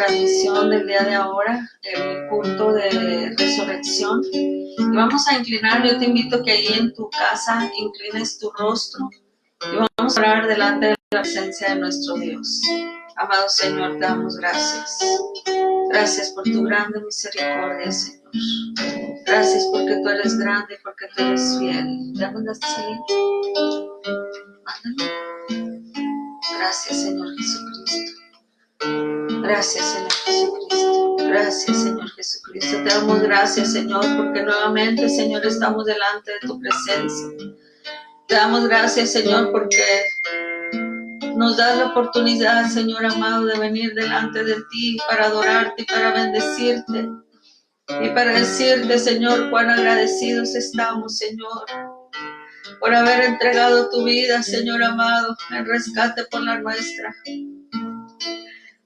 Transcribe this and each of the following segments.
transmisión del día de ahora, el culto de resurrección. Y vamos a inclinar, yo te invito que ahí en tu casa inclines tu rostro y vamos a orar delante de la presencia de nuestro Dios. Amado Señor, te damos gracias. Gracias por tu grande misericordia, Señor. Gracias porque tú eres grande, porque tú eres fiel. ¿Ya mandaste salir? Mándame. Gracias, Señor Jesucristo. Gracias, Señor Jesucristo. Gracias, Señor Jesucristo. Te damos gracias, Señor, porque nuevamente, Señor, estamos delante de tu presencia. Te damos gracias, Señor, porque nos das la oportunidad, Señor amado, de venir delante de ti para adorarte y para bendecirte. Y para decirte, Señor, cuán agradecidos estamos, Señor, por haber entregado tu vida, Señor amado, en rescate por la nuestra.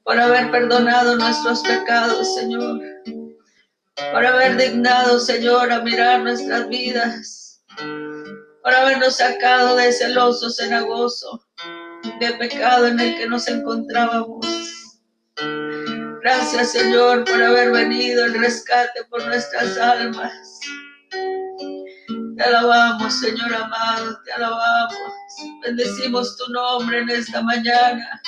Por haber perdonado nuestros pecados, Señor. Por haber dignado, Señor, a mirar nuestras vidas. Por habernos sacado de ese lodo cenagoso de pecado en el que nos encontrábamos. Gracias, Señor, por haber venido el rescate por nuestras almas. Te alabamos, Señor amado, te alabamos. Bendecimos tu nombre en esta mañana.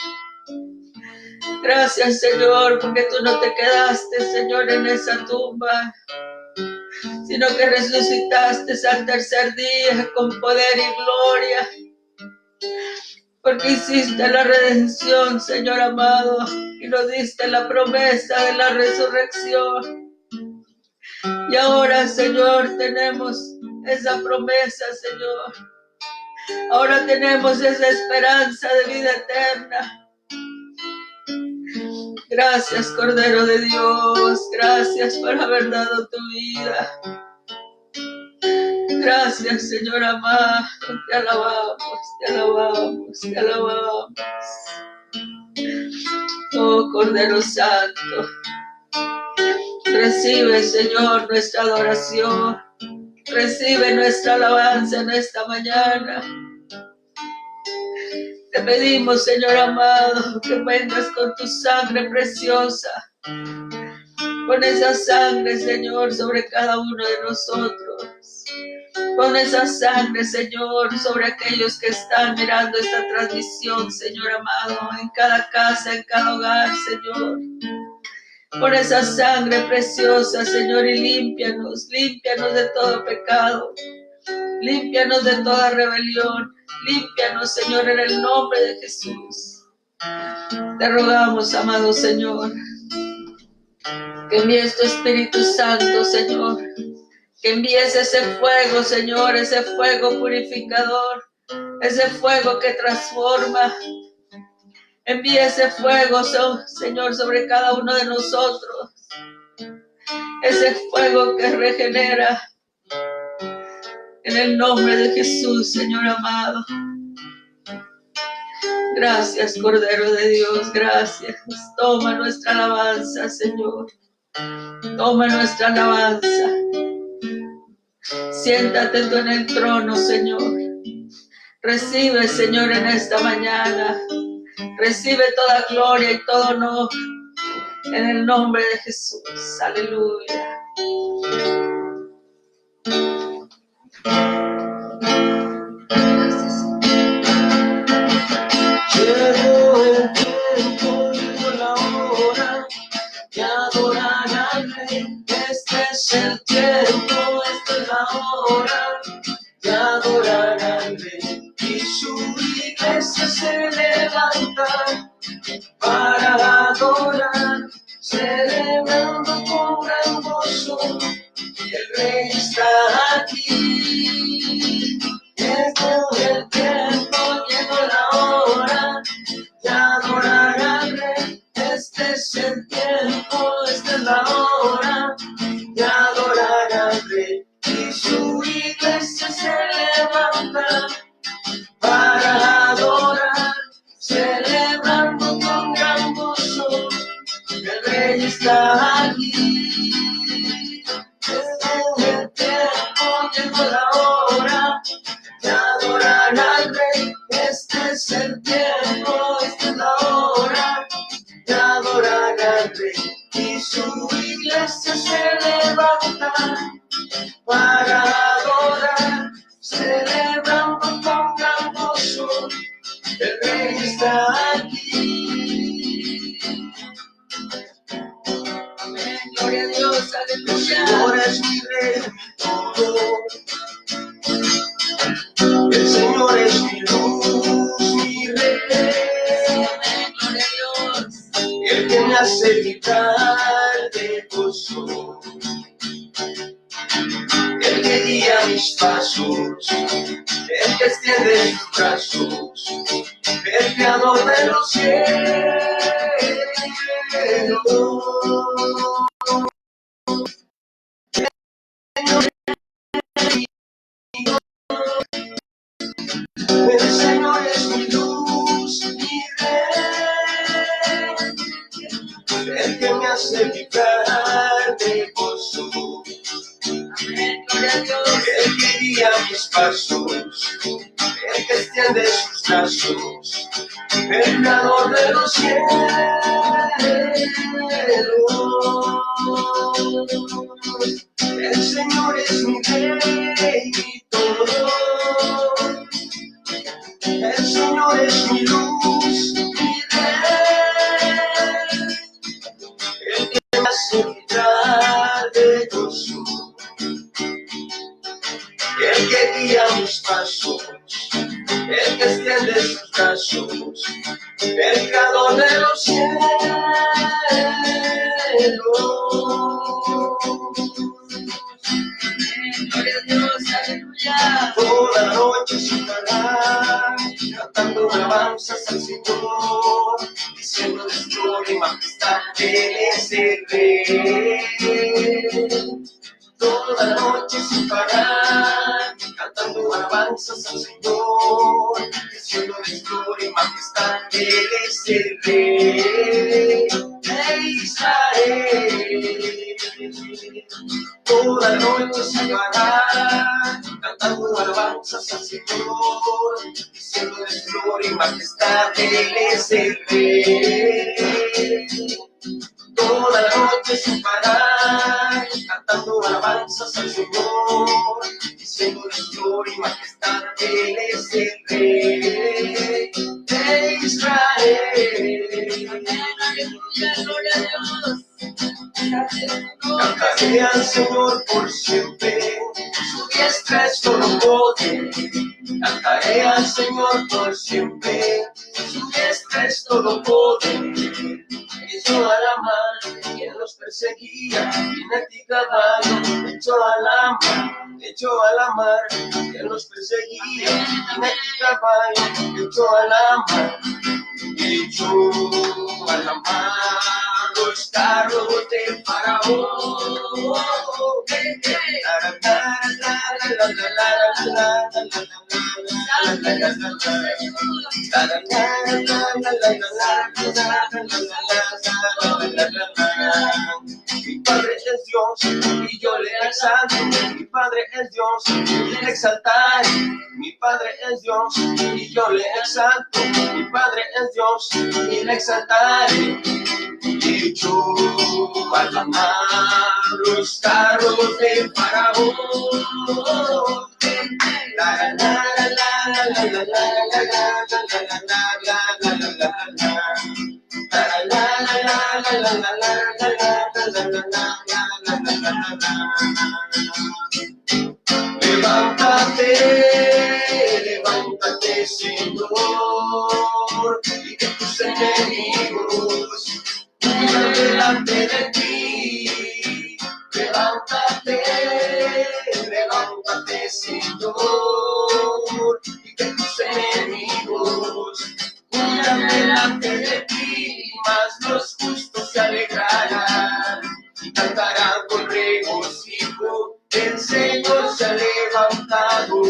Gracias, Señor, porque tú no te quedaste, Señor, en esa tumba, sino que resucitaste al tercer día con poder y gloria. Porque hiciste la redención, Señor amado, y nos diste la promesa de la resurrección. Y ahora, Señor, tenemos esa promesa, Señor. Ahora tenemos esa esperanza de vida eterna. Gracias, Cordero de Dios. Gracias por haber dado tu vida. Gracias, Señor amado. Te alabamos, te alabamos, te alabamos. Oh, Cordero Santo. Recibe, Señor, nuestra adoración. Recibe nuestra alabanza en esta mañana. Te pedimos, Señor amado, que vengas con tu sangre preciosa. Pon esa sangre, Señor, sobre cada uno de nosotros. Pon esa sangre, Señor, sobre aquellos que están mirando esta transmisión, Señor amado, en cada casa, en cada hogar, Señor. Pon esa sangre preciosa, Señor, y límpianos de todo pecado. Límpianos de toda rebelión. Límpianos, Señor, en el nombre de Jesús. Te rogamos, amado Señor, que envíes tu Espíritu Santo, Señor. Que envíes ese fuego, Señor, ese fuego purificador, ese fuego que transforma. Envía ese fuego, Señor, sobre cada uno de nosotros. Ese fuego que regenera. En el nombre de Jesús, Señor amado. Gracias, Cordero de Dios, gracias. Toma nuestra alabanza, Señor. Toma nuestra alabanza. Siéntate tú en el trono, Señor. Recibe, Señor, en esta mañana. Recibe toda gloria y todo honor. En el nombre de Jesús. Aleluya. Llegó el tiempo, llegó la hora de adorar al Rey. Este es el tiempo, esta es la hora de adorar al Rey. Y su iglesia se levanta para adorar, celebrando con gran gozo. Y el Rey está aquí. Llegó el tiempo, llegó la hora de adorar al Rey. Este es el tiempo, esta es la hora de adorar al Rey. Y su iglesia se levanta para adorar, celebrando con gran gozo. El Rey está aquí. Llegó el tiempo, llegó la hora de adorar al Rey. Este es el tiempo, esta es la hora de adorar al Rey y su iglesia se levanta para adorar, celebrando con gran gozo, el Rey está aquí. Amén, gloria a Dios, El aleluya. Señor es mi Rey, mi todo. El Señor es mi luz, mi Rey. Amén, gloria a Dios. El que me hace vibrar de gozo. El que guía mis pasos, el que extiende sus brazos, el creador de los cielos. El Señor es mi luz, mi Rey, el que me hace vibrar de gozo. Amén, gloria a Dios. El que guía mis pasos, el que extiende sus brazos, el creador de los cielos. El Señor es mi Rey y todo. El Señor es mi luz, mi Rey, el que me hace vibrar de gozo. El que guía mis pasos, el que extiende sus brazos, el creador de los cielos. Amén, gloria a Dios, aleluya. Toda la noche sin parar, cantando alabanzas al Señor, diciendo de su gloria y majestad, Él es el Rey. Toda la noche sin parar, cantando alabanzas al Señor, diciendo de su gloria y majestad, Él es el Rey de Israel. Toda la noche sin parar, cantando alabanzas al Señor, diciendo de su gloria y majestad, Él es el Rey. Toda la noche sin parar, cantando alabanzas al Señor, diciendo de su gloria y majestad, Él es el Rey de Israel. Amén, aleluya, gloria a Dios. Cantaré al Señor por siempre, su diestra es todo poder. Cantaré al Señor por siempre, su diestra es todo poder. Echó a la mar quien los perseguía, jinete y caballo, echó a la mar quien los perseguía, jinete y caballo, echó a la mar, echó a la mar los carros de Faraón. Mi Padre es Dios y yo le exalto. Mi Padre es Dios y le exaltaré. Mi Padre es Dios y yo le exalto. Mi Padre es Dios y le exaltaré. Y echó a la mar los carros de Faraón. Levántate, Señor, y que tus enemigos huyan delante de ti. Levántate, Señor, y que tus enemigos huyan delante de ti. Mas los justos se alegrarán y cantarán con regocijo. El Señor se ha levantado,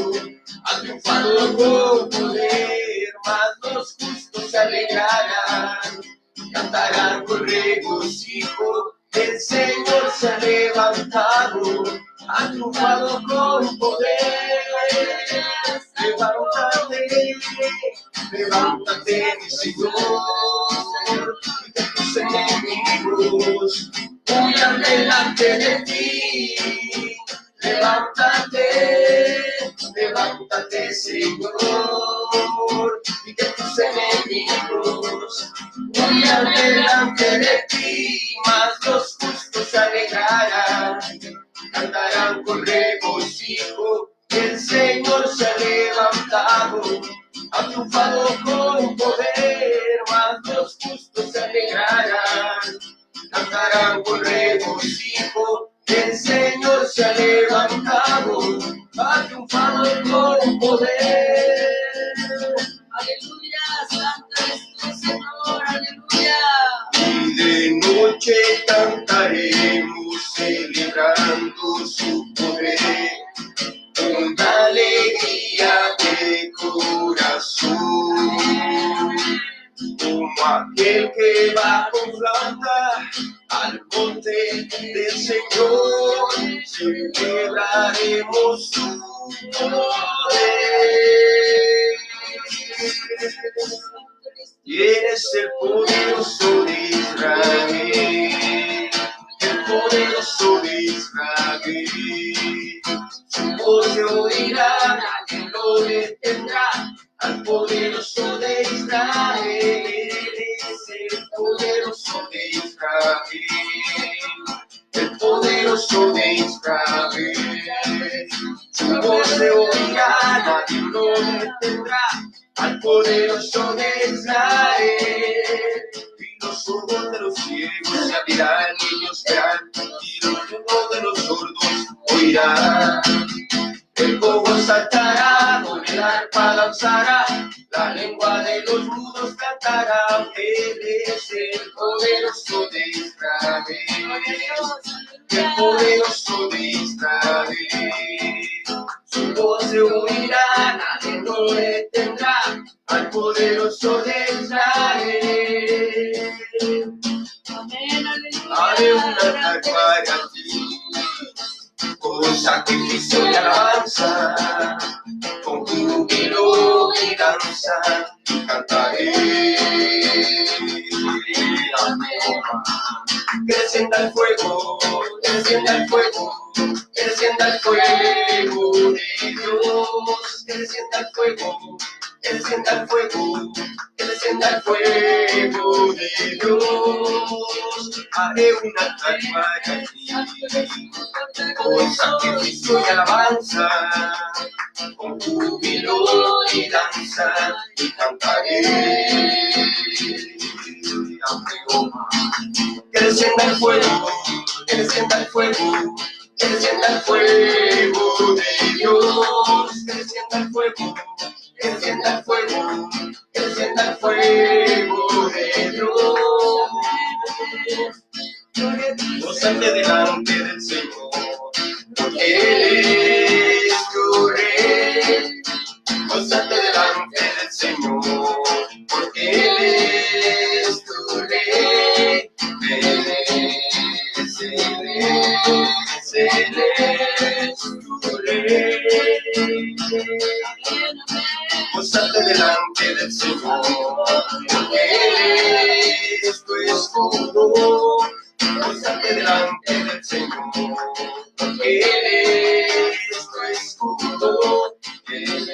ha triunfado con poder. Mas los justos se alegrarán, cantarán con regocijo. El Señor se ha levantado, ha triunfado con poder. Levántate, mi Señor, y que tus enemigos enemigos huyan delante de ti. Levántate, levántate, Señor, y que tus enemigos huyan delante de ti, mas los justos se alegrarán, cantarán con regocijo, el Señor se ha levantado, ha triunfado con poder, mas los justos se alegrarán, cantarán con regocijo, el Señor se ha levantado, ha triunfado con poder. Aleluya, santo es tu Señor, aleluya. Y de noche cantaremos celebrando su poder, con alegría de corazón, como aquel que va con flauta al monte del Señor, celebraremos su poder. Y eres el poderoso de Israel, el poderoso de Israel. Su voz se oirá, nadie lo detendrá, al poderoso de Israel. Eres el poderoso de Israel, el poderoso de Israel. Su voz se oirá, nadie lo detendrá, al poderoso de Israel. Y los ojos de los ciegos se abrirán, niños verán, y los oídos de los sordos oirán. El cojo saltará, con el arpa danzará, la lengua de los mudos cantará. Él es el poderoso de Israel, el poderoso de Israel. Su voz se oirá, nadie lo detendrá, al poderoso de Israel. Amén, Haré un aleluya. altar para ti, con sacrificio y alabanza, con júbilo y danza, cantaré. Que descienda el fuego, que descienda el fuego, que descienda el fuego de Dios, que descienda el fuego, que descienda el fuego, que descienda el fuego de Dios. Haré un altar para ti, con sacrificio y alabanza, con júbilo y danza, y cantaré. Que descienda el fuego, que descienda el fuego, que descienda el fuego de Dios, que descienda el fuego, que descienda el fuego, que descienda el fuego de Dios. Gózate delante del Señor, porque Él es tu Rey. Gózate delante del Señor, porque Él es tu Rey. Él es tu Rey. Gózate delante del Señor, porque Él es tu escudo. Gózate delante del Señor, porque Él es tu escudo. Él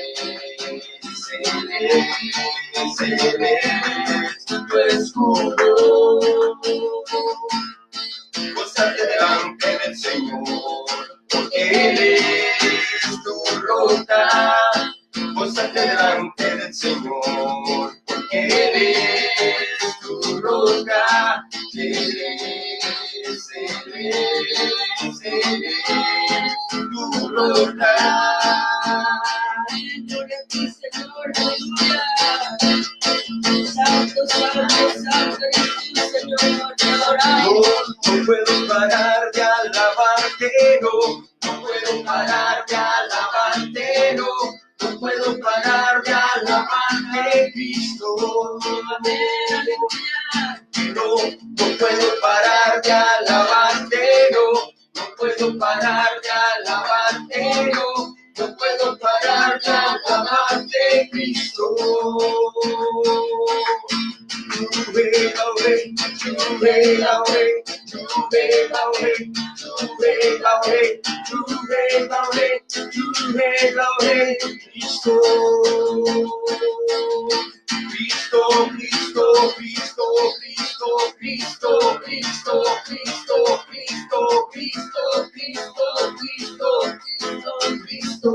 es tu escudo. Gózate delante del Señor, porque Él es tu roca. Gózate delante del Señor, porque Él es tu roca. Él es tu roca. Gloria a ti, Señor, aleluya. Santo, santo, santo eres tú, Señor, te adoramos. No puedo parar de alabarte, no puedo parar de alabarte, no puedo parar de alabarte, Cristo. Amén, aleluya. No puedo parar de alabarte, no puedo parar de alabarte, no puedo parar de alabarte, Cristo. You reign, Cristo, Cristo, Cristo, Cristo, Cristo, Cristo, Cristo, Cristo, Cristo, Cristo, Cristo, Cristo, Cristo,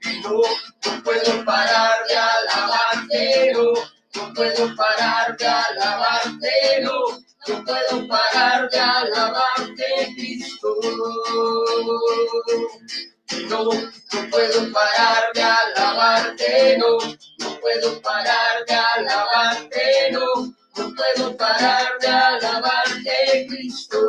y no puedo parar de alabarte, no puedo parar de alabarte, no puedo parar de alabarte, Cristo. No puedo parar de alabarte, no puedo parar de alabarte, no puedo parar de alabarte, Cristo.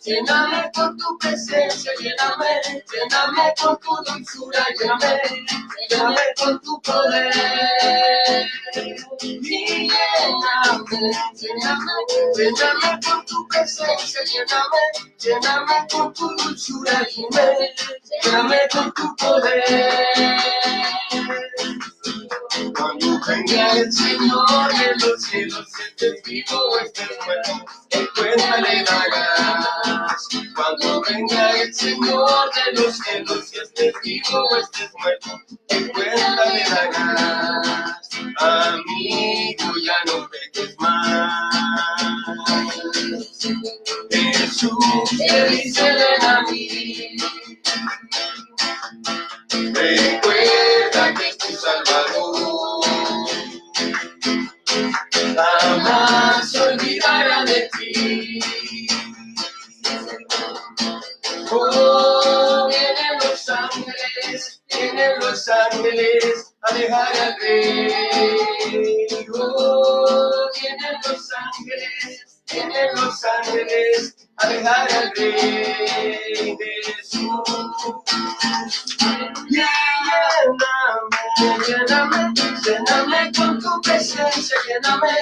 Lléname con tu presencia, lléname con tu dulzura, lléname con tu poder. Y lléname con tu presencia, lléname con tu dulzura, lléname con tu poder. Cuando venga el Señor de los cielos, estés vivo o estés muerto, en cuenta le darás. Cuando venga el Señor de los cielos, si estés vivo o estés muerto, en cuenta le darás. Amigo, ya no peques más. Jesús te dice ven a mí. Recuerda que es tu Salvador, jamás se olvidará de ti. Oh, vienen los ángeles a dejar al rey. Oh, vienen los ángeles a dejar al rey Jesús. Lléname con tu presencia, lléname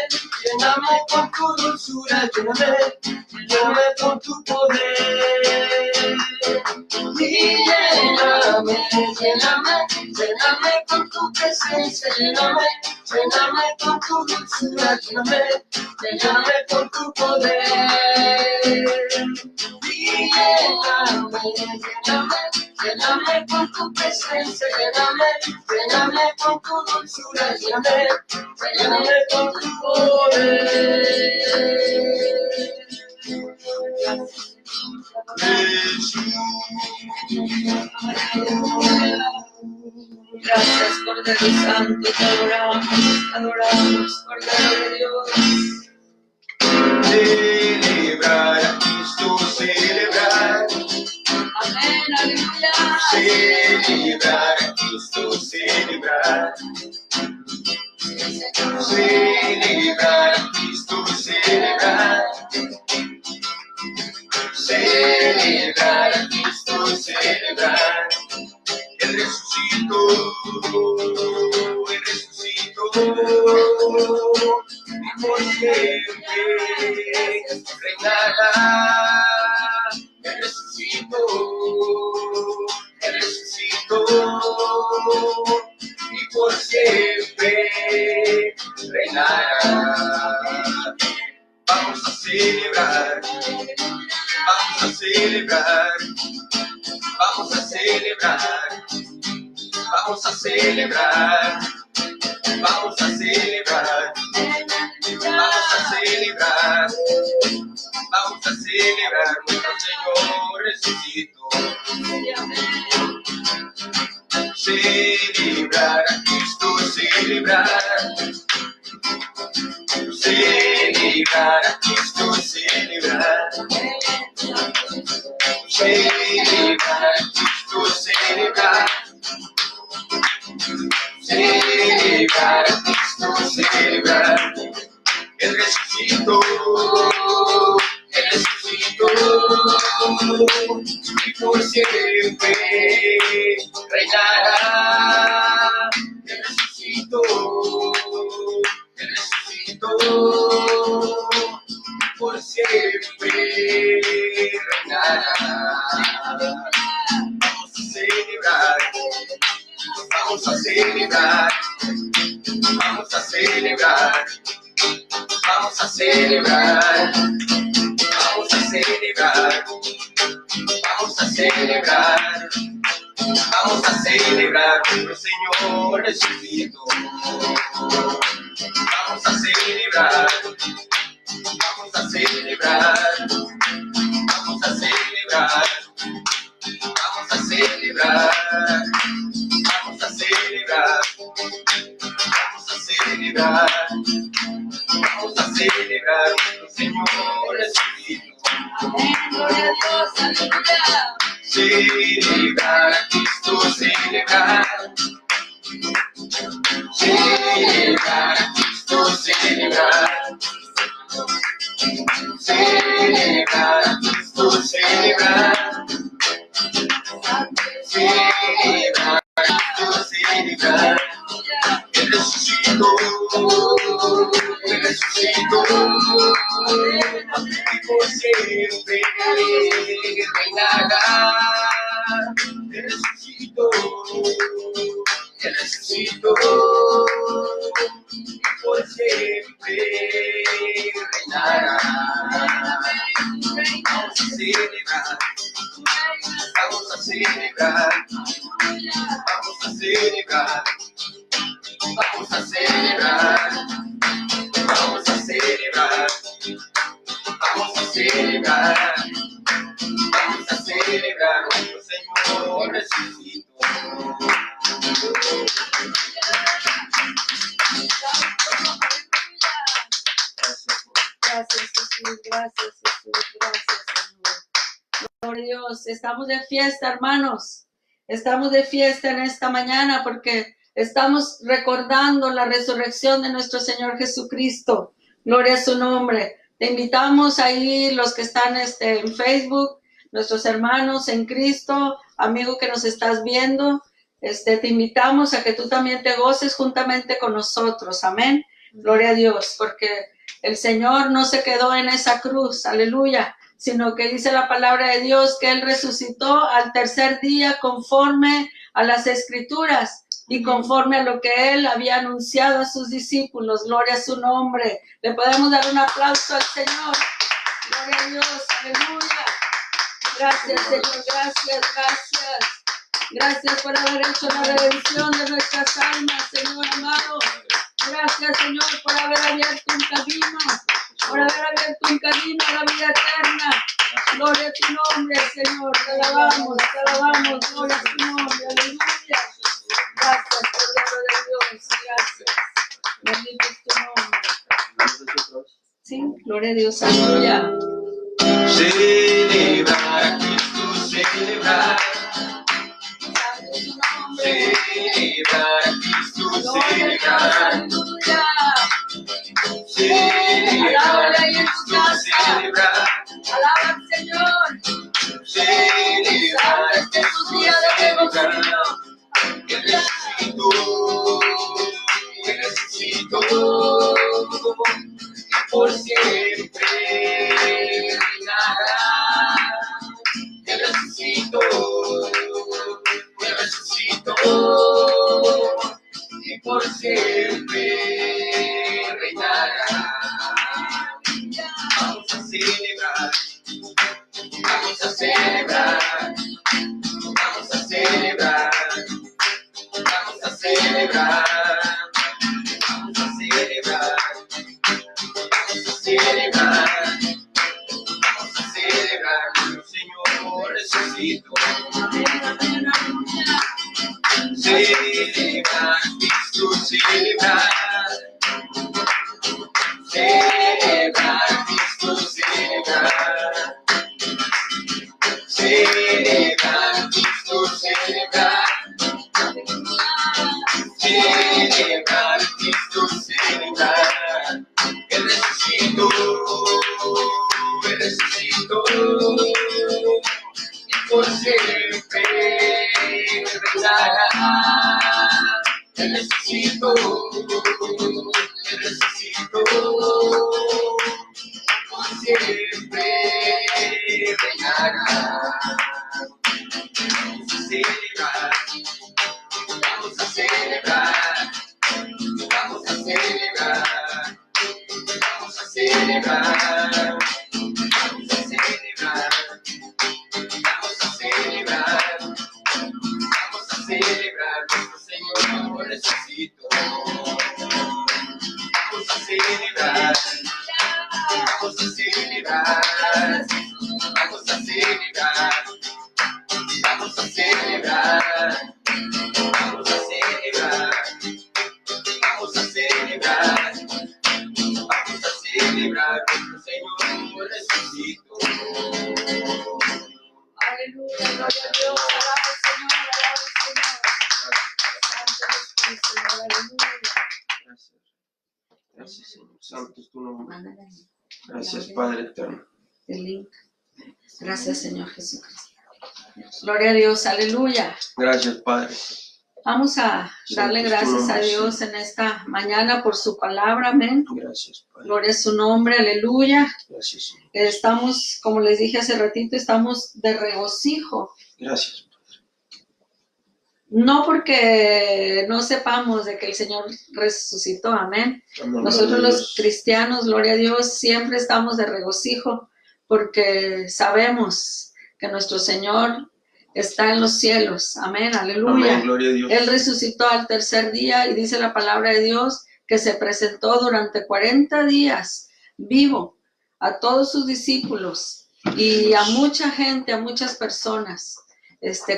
con tu dulzura, lléname con tu poder. Y lléname con tu presencia, lléname con tu dulzura, lléname con tu poder. Y lléname con tu presencia, lléname con tu dulzura, lléname con tu poder. Gracias, Cordero Santo, te adoramos, Cordero de Dios. Celebrar a Cristo, celebrar. Amén, aleluya. Celebrar a Cristo, celebrar. Celebrar a Cristo, celebrar. Celebrar a Cristo, celebrar. Él resucitó, Él resucitó. por siempre reinará. Él resucitó, y por siempre reinará. Vamos a celebrar, vamos a celebrar, vamos a celebrar, vamos a celebrar, vamos a celebrar, vamos a celebrar, vamos a celebrar, nuestro Señor resucitó. Celebrar a Cristo, celebrar. Celebrar a Cristo, celebrar. Celebrar a Cristo, celebrar. Celebrar a Cristo, celebrar. Él resucitó, Él resucitó, y por siempre reinará. Él resucitó, Él resucitó, y por siempre reinará. Vamos a celebrar, vamos a celebrar, vamos a celebrar. Vamos a celebrar, vamos a celebrar, vamos a celebrar, vamos a celebrar, nuestro Señor resucitó. Vamos a celebrar, vamos a celebrar, vamos a celebrar, vamos a celebrar, vamos a celebrar, vamos a celebrar. Vamos a celebrar nuestro Señor resucitó. Gloria a Dios, aleluya. Celebrar a Cristo, celebrar. Celebrar a Cristo, celebrar. Celebrar a Cristo, celebrar. Celebrar a Cristo, celebrar. Él resucitó, Él resucitó, y por siempre reinará. Él resucitó, Él resucitó, y por siempre reinará. Vamos a celebrar, vamos a celebrar, vamos a celebrar. Vamos a celebrar, vamos a celebrar, vamos a celebrar, vamos a celebrar, nuestro Señor resucitó. Gracias Jesús, gracias Jesús, gracias Señor. Gloria a Dios, estamos de fiesta, hermanos. Estamos de fiesta en esta mañana porque estamos recordando la resurrección de nuestro Señor Jesucristo. Gloria a su nombre. Te invitamos ahí, los que están en Facebook, nuestros hermanos en Cristo, amigo que nos estás viendo, te invitamos a que tú también te goces juntamente con nosotros. Amén. Gloria a Dios, porque el Señor no se quedó en esa cruz, aleluya, sino que dice la palabra de Dios que Él resucitó al tercer día conforme a las Escrituras y conforme a lo que Él había anunciado a sus discípulos. Gloria a su nombre. Le podemos dar un aplauso al Señor. Gloria a Dios, aleluya. Gracias, Señor, gracias, gracias. Gracias por haber hecho la redención de nuestras almas, Señor amado. Gracias, Señor, por haber abierto un camino, a la vida eterna. Gloria a tu nombre, Señor. Te alabamos, gloria a tu nombre, aleluya. Gracias, Cordero de Dios, gracias. Bendito es tu nombre. Sí, gloria a Dios, aleluya. Celebrar a Cristo, celebrar. Celebrar a Cristo, celebrar. Celebrar a Cristo, celebrar. Alaba al Señor. Celebrar a Cristo, celebrar. Que resucitó, que resucitó, por siempre reinará. Él resucitó, y por siempre reinará. Vamos a celebrar, vamos a celebrar, vamos a celebrar, vamos a celebrar, vamos a celebrar, vamos a celebrar, vamos a celebrar, nuestro Señor resucitó. Celebrar, Cristo, celebrar. Celebrar, Cristo, celebrar. Celebrar, Cristo, celebrar. Celebrar, Cristo, celebrar. Él resucitó, Él resucitó. Y por siempre reinará. Él resucitó, Él resucitó. Por siempre reinará. Vamos a celebrar, vamos a celebrar, vamos a celebrar, vamos a celebrar, vamos a celebrar, vamos a celebrar, vamos a celebrar, nuestro Señor resucitó. Vamos a celebrar, vamos a celebrar, vamos a celebrar, vamos a celebrar, vamos a celebrar, vamos a celebrar, vamos a celebrar, nuestro Señor resucitó. Aleluya, gloria a Dios, alaba al Señor, alaba al Señor. Santo eres tú, Señor, aleluya. Gracias. Gracias, Señor. Santo es tu nombre. Gracias, Padre eterno. El link. Gracias, Señor Jesucristo. Gloria a Dios, aleluya. Gracias, Padre. Vamos a darle gracias a Dios en esta mañana por su palabra, amén. Gracias, Padre. Gloria a su nombre, aleluya. Gracias, Señor. Estamos, como les dije hace ratito, estamos de regocijo. Gracias. No porque no sepamos de que el Señor resucitó, amén. Amén. Nosotros los cristianos, gloria a Dios, siempre estamos de regocijo porque sabemos que nuestro Señor está en los cielos, amén, aleluya. Amén, gloria a Dios. Él resucitó al tercer día y dice la palabra de Dios que se presentó durante 40 días vivo a todos sus discípulos y a mucha gente, a muchas personas.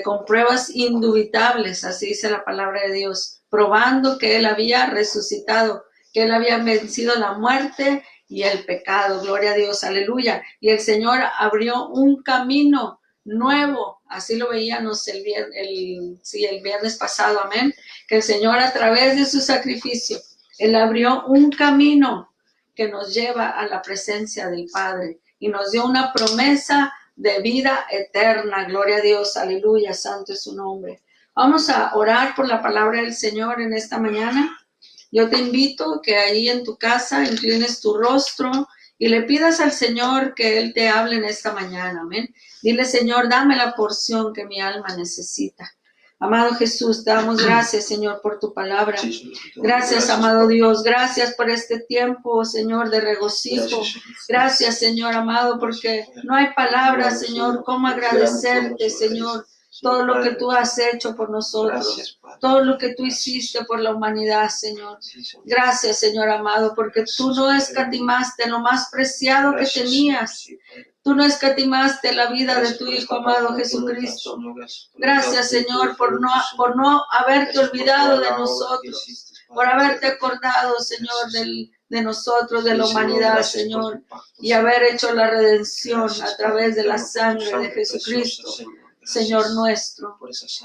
Con pruebas indubitables, así dice la palabra de Dios, probando que Él había resucitado, que Él había vencido la muerte y el pecado, gloria a Dios, aleluya. Y el Señor abrió un camino nuevo, así lo veíamos el viernes pasado, amén, que el Señor a través de su sacrificio, Él abrió un camino que nos lleva a la presencia del Padre y nos dio una promesa de vida eterna, gloria a Dios, aleluya, santo es su nombre. Vamos a orar por la palabra del Señor en esta mañana. Yo te invito que ahí en tu casa inclines tu rostro y le pidas al Señor que Él te hable en esta mañana, amén. Dile, Señor, dame la porción que mi alma necesita. Amado Jesús, te damos gracias, Señor, por tu palabra. Gracias, amado Dios. Gracias por este tiempo, Señor, de regocijo. Gracias, Señor amado, porque no hay palabras, Señor, cómo agradecerte, Señor, todo lo que tú has hecho por nosotros, todo lo que tú hiciste por la humanidad, Señor. Gracias, Señor amado, porque tú no escatimaste lo más preciado que tenías. Tú no escatimaste la vida de tu Hijo amado Jesucristo. Gracias, Señor, por no haberte olvidado de nosotros, por haberte acordado, Señor, de nosotros, de la humanidad, Señor, y haber hecho la redención a través de la sangre de Jesucristo, Señor nuestro.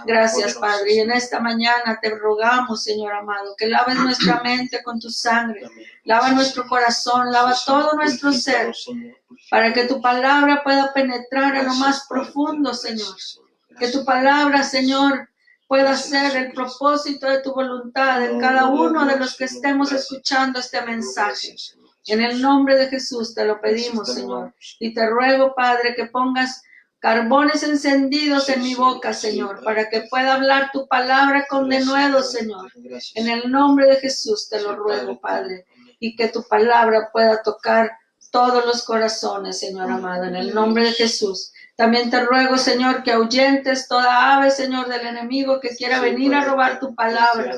Gracias, Padre. Y en esta mañana te rogamos, Señor amado, que laves nuestra mente con tu sangre, lava nuestro corazón, lava todo nuestro ser, para que tu palabra pueda penetrar en lo más profundo, Señor. Que tu palabra, Señor, pueda ser el propósito de tu voluntad en cada uno de los que estemos escuchando este mensaje. En el nombre de Jesús te lo pedimos, Señor. Y te ruego, Padre, que pongas carbones encendidos en mi boca, Señor, para que pueda hablar tu palabra con denuedo, Señor. En el nombre de Jesús te lo ruego, Padre, y que tu palabra pueda tocar todos los corazones, Señor amado, en el nombre de Jesús. También te ruego, Señor, que ahuyentes toda ave, Señor, del enemigo que quiera venir a robar tu palabra.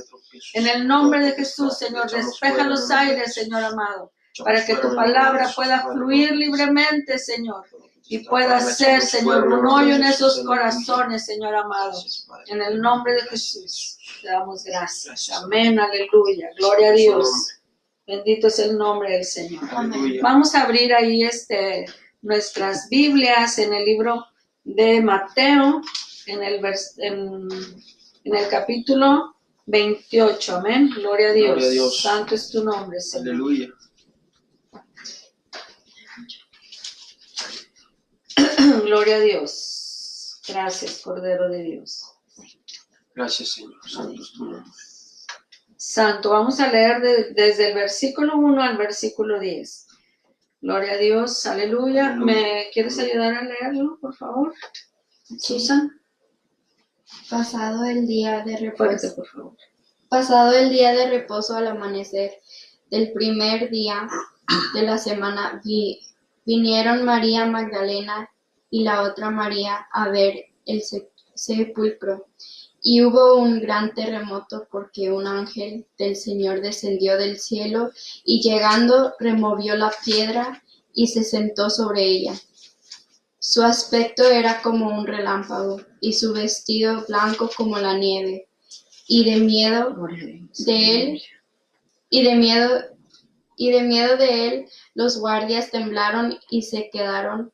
En el nombre de Jesús, Señor, despeja los aires, Señor amado, para que tu palabra pueda fluir libremente, Señor, y pueda ser, Señor, un hoyo en esos corazones, Señor amado. En el nombre de Jesús, te damos gracias. Amén, aleluya. Gloria a Dios. Bendito es el nombre del Señor. Amén. Vamos a abrir ahí nuestras Biblias en el libro de Mateo, en el capítulo 28. Amén. Gloria a Dios. Gloria a Dios. Santo es tu nombre, Señor. Aleluya. Gloria a Dios. Gracias, Cordero de Dios. Gracias, Señor. Santo es tu nombre. Santo. Vamos a leer desde el versículo 1 al versículo 10. Gloria a Dios. Aleluya. Aleluya. ¿Me quieres ayudar a leerlo, por favor? Susan. Pasado el día de Fuerte, reposo. por favor. Pasado el día de reposo al amanecer del primer día de la semana, vinieron María Magdalena y la otra María a ver el sepulcro. Y hubo un gran terremoto porque un ángel del Señor descendió del cielo y llegando removió la piedra y se sentó sobre ella. Su aspecto era como un relámpago y su vestido blanco como la nieve. Y de miedo Gloria a Dios. de él, y de miedo de él, los guardias temblaron y se quedaron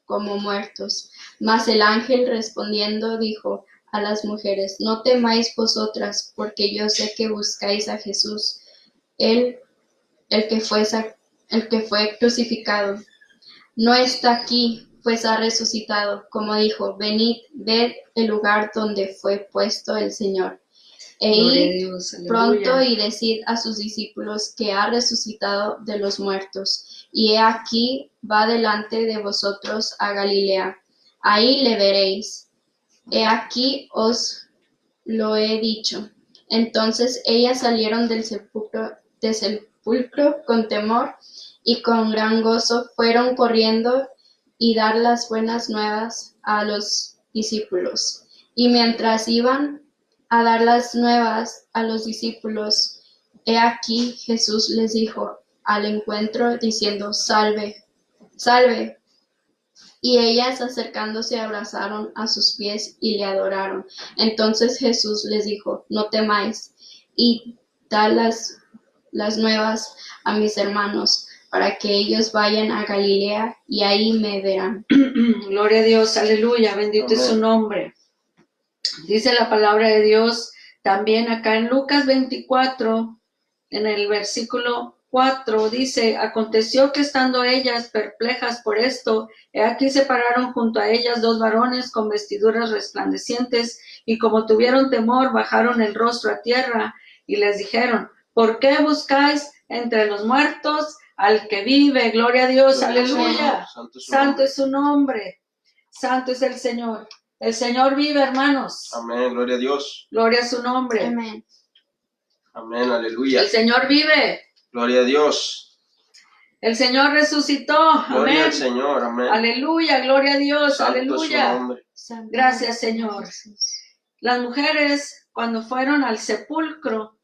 como muertos. Mas el ángel respondiendo dijo a las mujeres: no temáis vosotras, porque yo sé que buscáis a Jesús, el que fue crucificado. No está aquí, pues ha resucitado, como dijo. Venid, ved el lugar donde fue puesto el Señor. E Gloria a id Dios. Aleluya. pronto y decid a sus discípulos que ha resucitado de los muertos, y he aquí va delante de vosotros a Galilea. Ahí le veréis. He aquí os lo he dicho. Entonces ellas salieron del sepulcro con temor y con gran gozo fueron corriendo y dar las buenas nuevas a los discípulos. Y mientras iban a dar las nuevas a los discípulos, he aquí Jesús les dijo al encuentro diciendo: salve, salve. Y ellas acercándose abrazaron a sus pies y le adoraron. Entonces Jesús les dijo: no temáis, y dad las nuevas a mis hermanos, para que ellos vayan a Galilea y ahí me verán. Gloria a Dios. Aleluya. Bendito es su Amén. nombre. Dice la palabra de Dios también acá en Lucas 24, en el versículo 4, dice: aconteció que estando ellas perplejas por esto, he aquí se pararon junto a ellas dos varones con vestiduras resplandecientes, y como tuvieron temor, bajaron el rostro a tierra y les dijeron: ¿por qué buscáis entre los muertos al que vive? Gloria a Dios. Gloria al Aleluya. Señor. Santo es su Santo nombre. es su nombre. Santo es el Señor. El Señor vive, hermanos. Amén. Gloria a Dios. Gloria a su nombre. Amén. Amén. Aleluya. El Señor vive. Gloria a Dios. El Señor resucitó. Gloria Amén. al Señor. Amén. Aleluya. Gloria a Dios. Santo es su Aleluya. nombre. Gracias, Señor. Las mujeres, cuando fueron al sepulcro,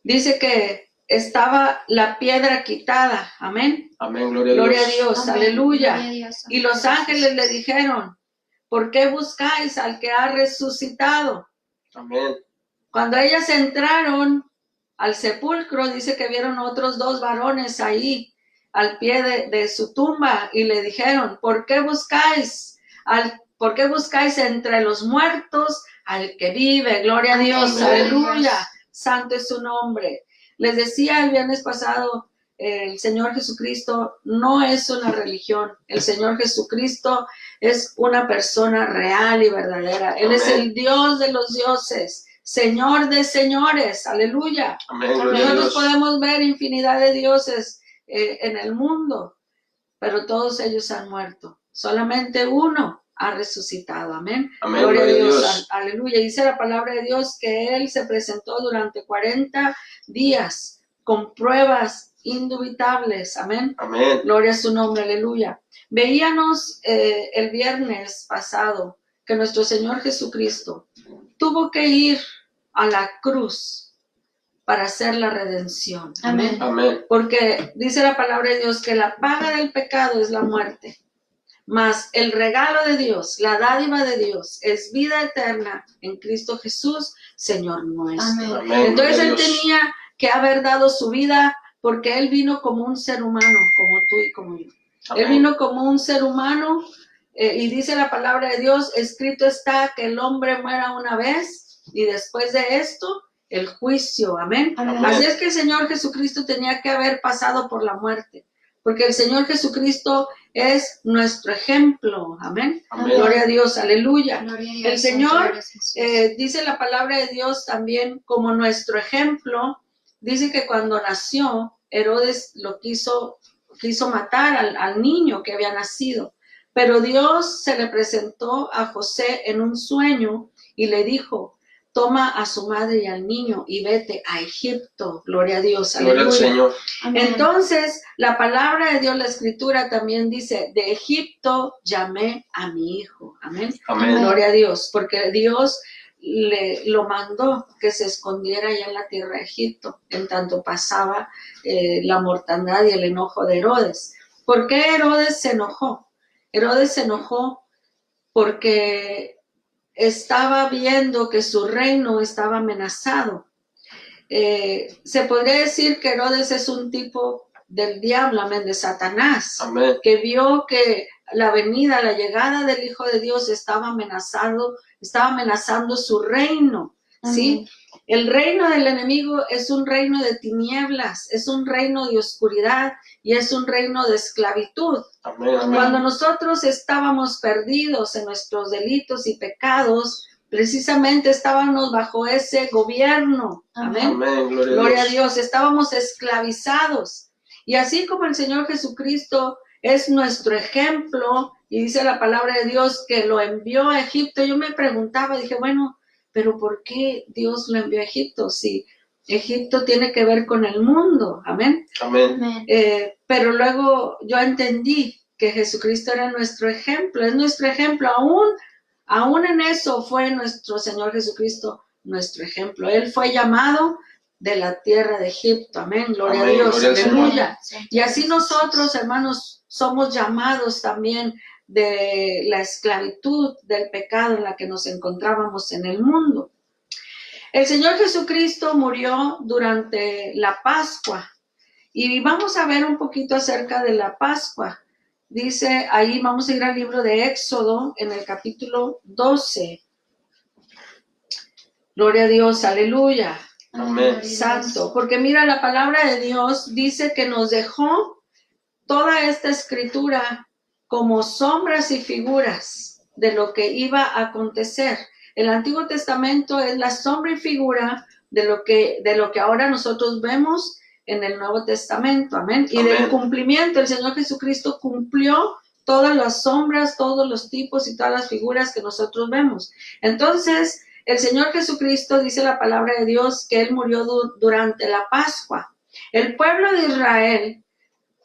dice que estaba la piedra quitada. Amén. Amén. Gloria a Gloria a Dios. Dios. Amén. Aleluya. Gloria a Dios. Y los ángeles le dijeron: ¿por qué buscáis al que ha resucitado? Amén. Cuando ellas entraron al sepulcro, dice que vieron otros dos varones ahí al pie de su tumba y le dijeron: ¿por qué buscáis entre los muertos al que vive? Gloria a Dios. Amén. Aleluya. Santo es su nombre. Les decía el viernes pasado, el Señor Jesucristo no es una religión. El Señor Jesucristo es una persona real y verdadera. Él es Amén. el Dios de los dioses, Señor de señores. Aleluya. Amén. Gloria a Nosotros Dios. podemos ver infinidad de dioses en el mundo, pero todos ellos han muerto. Solamente uno ha resucitado. Amén. Amén, Gloria a gloria a Dios. Dios. Aleluya. Dice la palabra de Dios que Él se presentó durante 40 días con pruebas indubitables. Amén. Amén. Gloria a su nombre. Aleluya. Veíamos el viernes pasado que nuestro Señor Jesucristo tuvo que ir a la cruz para hacer la redención. Amén. Amén. Porque dice la palabra de Dios que la paga del pecado es la muerte, mas el regalo de Dios, la dádiva de Dios, es vida eterna en Cristo Jesús, Señor nuestro. Amén. Amén. Entonces Gloria a Él Dios. tenía que haber dado su vida porque Él vino como un ser humano, como tú y como yo. Él Amén. vino como un ser humano y dice la palabra de Dios, escrito está que el hombre muera una vez y después de esto el juicio. Amén. Amén. Así es que el Señor Jesucristo tenía que haber pasado por la muerte, porque el Señor Jesucristo es nuestro ejemplo. Amén. Amén. Gloria a Dios, aleluya. Gloria a Dios, El Señor, santo eres Jesús. dice la palabra de Dios también como nuestro ejemplo. Dice que cuando nació, Herodes lo quiso matar al niño que había nacido. Pero Dios se le presentó a José en un sueño y le dijo, toma a su madre y al niño y vete a Egipto. Gloria a Dios, Gloria al aleluya. Señor. Amén. Entonces, la palabra de Dios, la escritura también dice, de Egipto llamé a mi hijo. Amén. Amén. Gloria a Dios, porque Dios lo mandó que se escondiera allá en la tierra de Egipto, en tanto pasaba la mortandad y el enojo de Herodes. ¿Por qué Herodes se enojó? Herodes se enojó porque estaba viendo que su reino estaba amenazado. Se podría decir que Herodes es un tipo del diablo, amén, de Satanás, Amén. que vio que la venida, la llegada del Hijo de Dios estaba amenazando su reino, ¿sí? Amén. El reino del enemigo es un reino de tinieblas, es un reino de oscuridad y es un reino de esclavitud. Amén. Amén. Cuando nosotros estábamos perdidos en nuestros delitos y pecados, precisamente estábamos bajo ese gobierno. Amén. Amén. Gloria a Dios, estábamos esclavizados. Y así como el Señor Jesucristo es nuestro ejemplo, y dice la palabra de Dios que lo envió a Egipto, yo me preguntaba, dije, bueno, pero ¿por qué Dios lo envió a Egipto? Si Egipto tiene que ver con el mundo. Amén. Amén. Amén. Pero luego yo entendí que Jesucristo era nuestro ejemplo, es nuestro ejemplo, aún en eso fue nuestro Señor Jesucristo nuestro ejemplo. Él fue llamado de la tierra de Egipto. Amén. Gloria Amén. a Dios. Gloria al Señor. Aleluya. Y así nosotros, hermanos, somos llamados también de la esclavitud del pecado en la que nos encontrábamos en el mundo. El Señor Jesucristo murió durante la Pascua y vamos a ver un poquito acerca de la Pascua. Dice ahí, vamos a ir al libro de Éxodo en el capítulo 12. Gloria a Dios, aleluya. Amén. Santo, porque mira, la palabra de Dios dice que nos dejó toda esta escritura como sombras y figuras de lo que iba a acontecer. El Antiguo Testamento es la sombra y figura de lo que ahora nosotros vemos en el Nuevo Testamento. Amén. Y del Amén. cumplimiento, el Señor Jesucristo cumplió todas las sombras, todos los tipos y todas las figuras que nosotros vemos. Entonces, el Señor Jesucristo, dice la palabra de Dios, que Él murió durante la Pascua. El pueblo de Israel,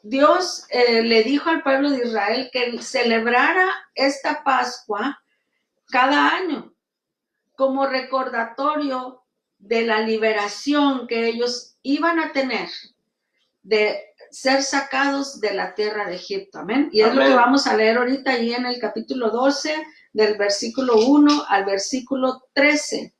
Dios le dijo al pueblo de Israel que celebrara esta Pascua cada año como recordatorio de la liberación que ellos iban a tener de ser sacados de la tierra de Egipto. Amén. Y es Amén. lo que vamos a leer ahorita ahí en el capítulo 12, del versículo 1 al versículo 13.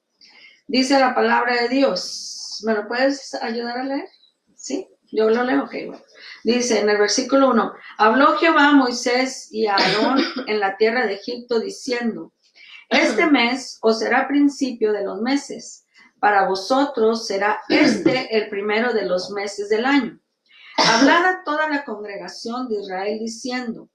Dice la palabra de Dios. ¿Me lo puedes ayudar a leer? ¿Sí? Yo lo leo, ok, bueno. Dice en el versículo 1, habló Jehová a Moisés y a Aarón en la tierra de Egipto diciendo, este mes os será principio de los meses, para vosotros será el primero de los meses del año. Hablad a toda la congregación de Israel diciendo,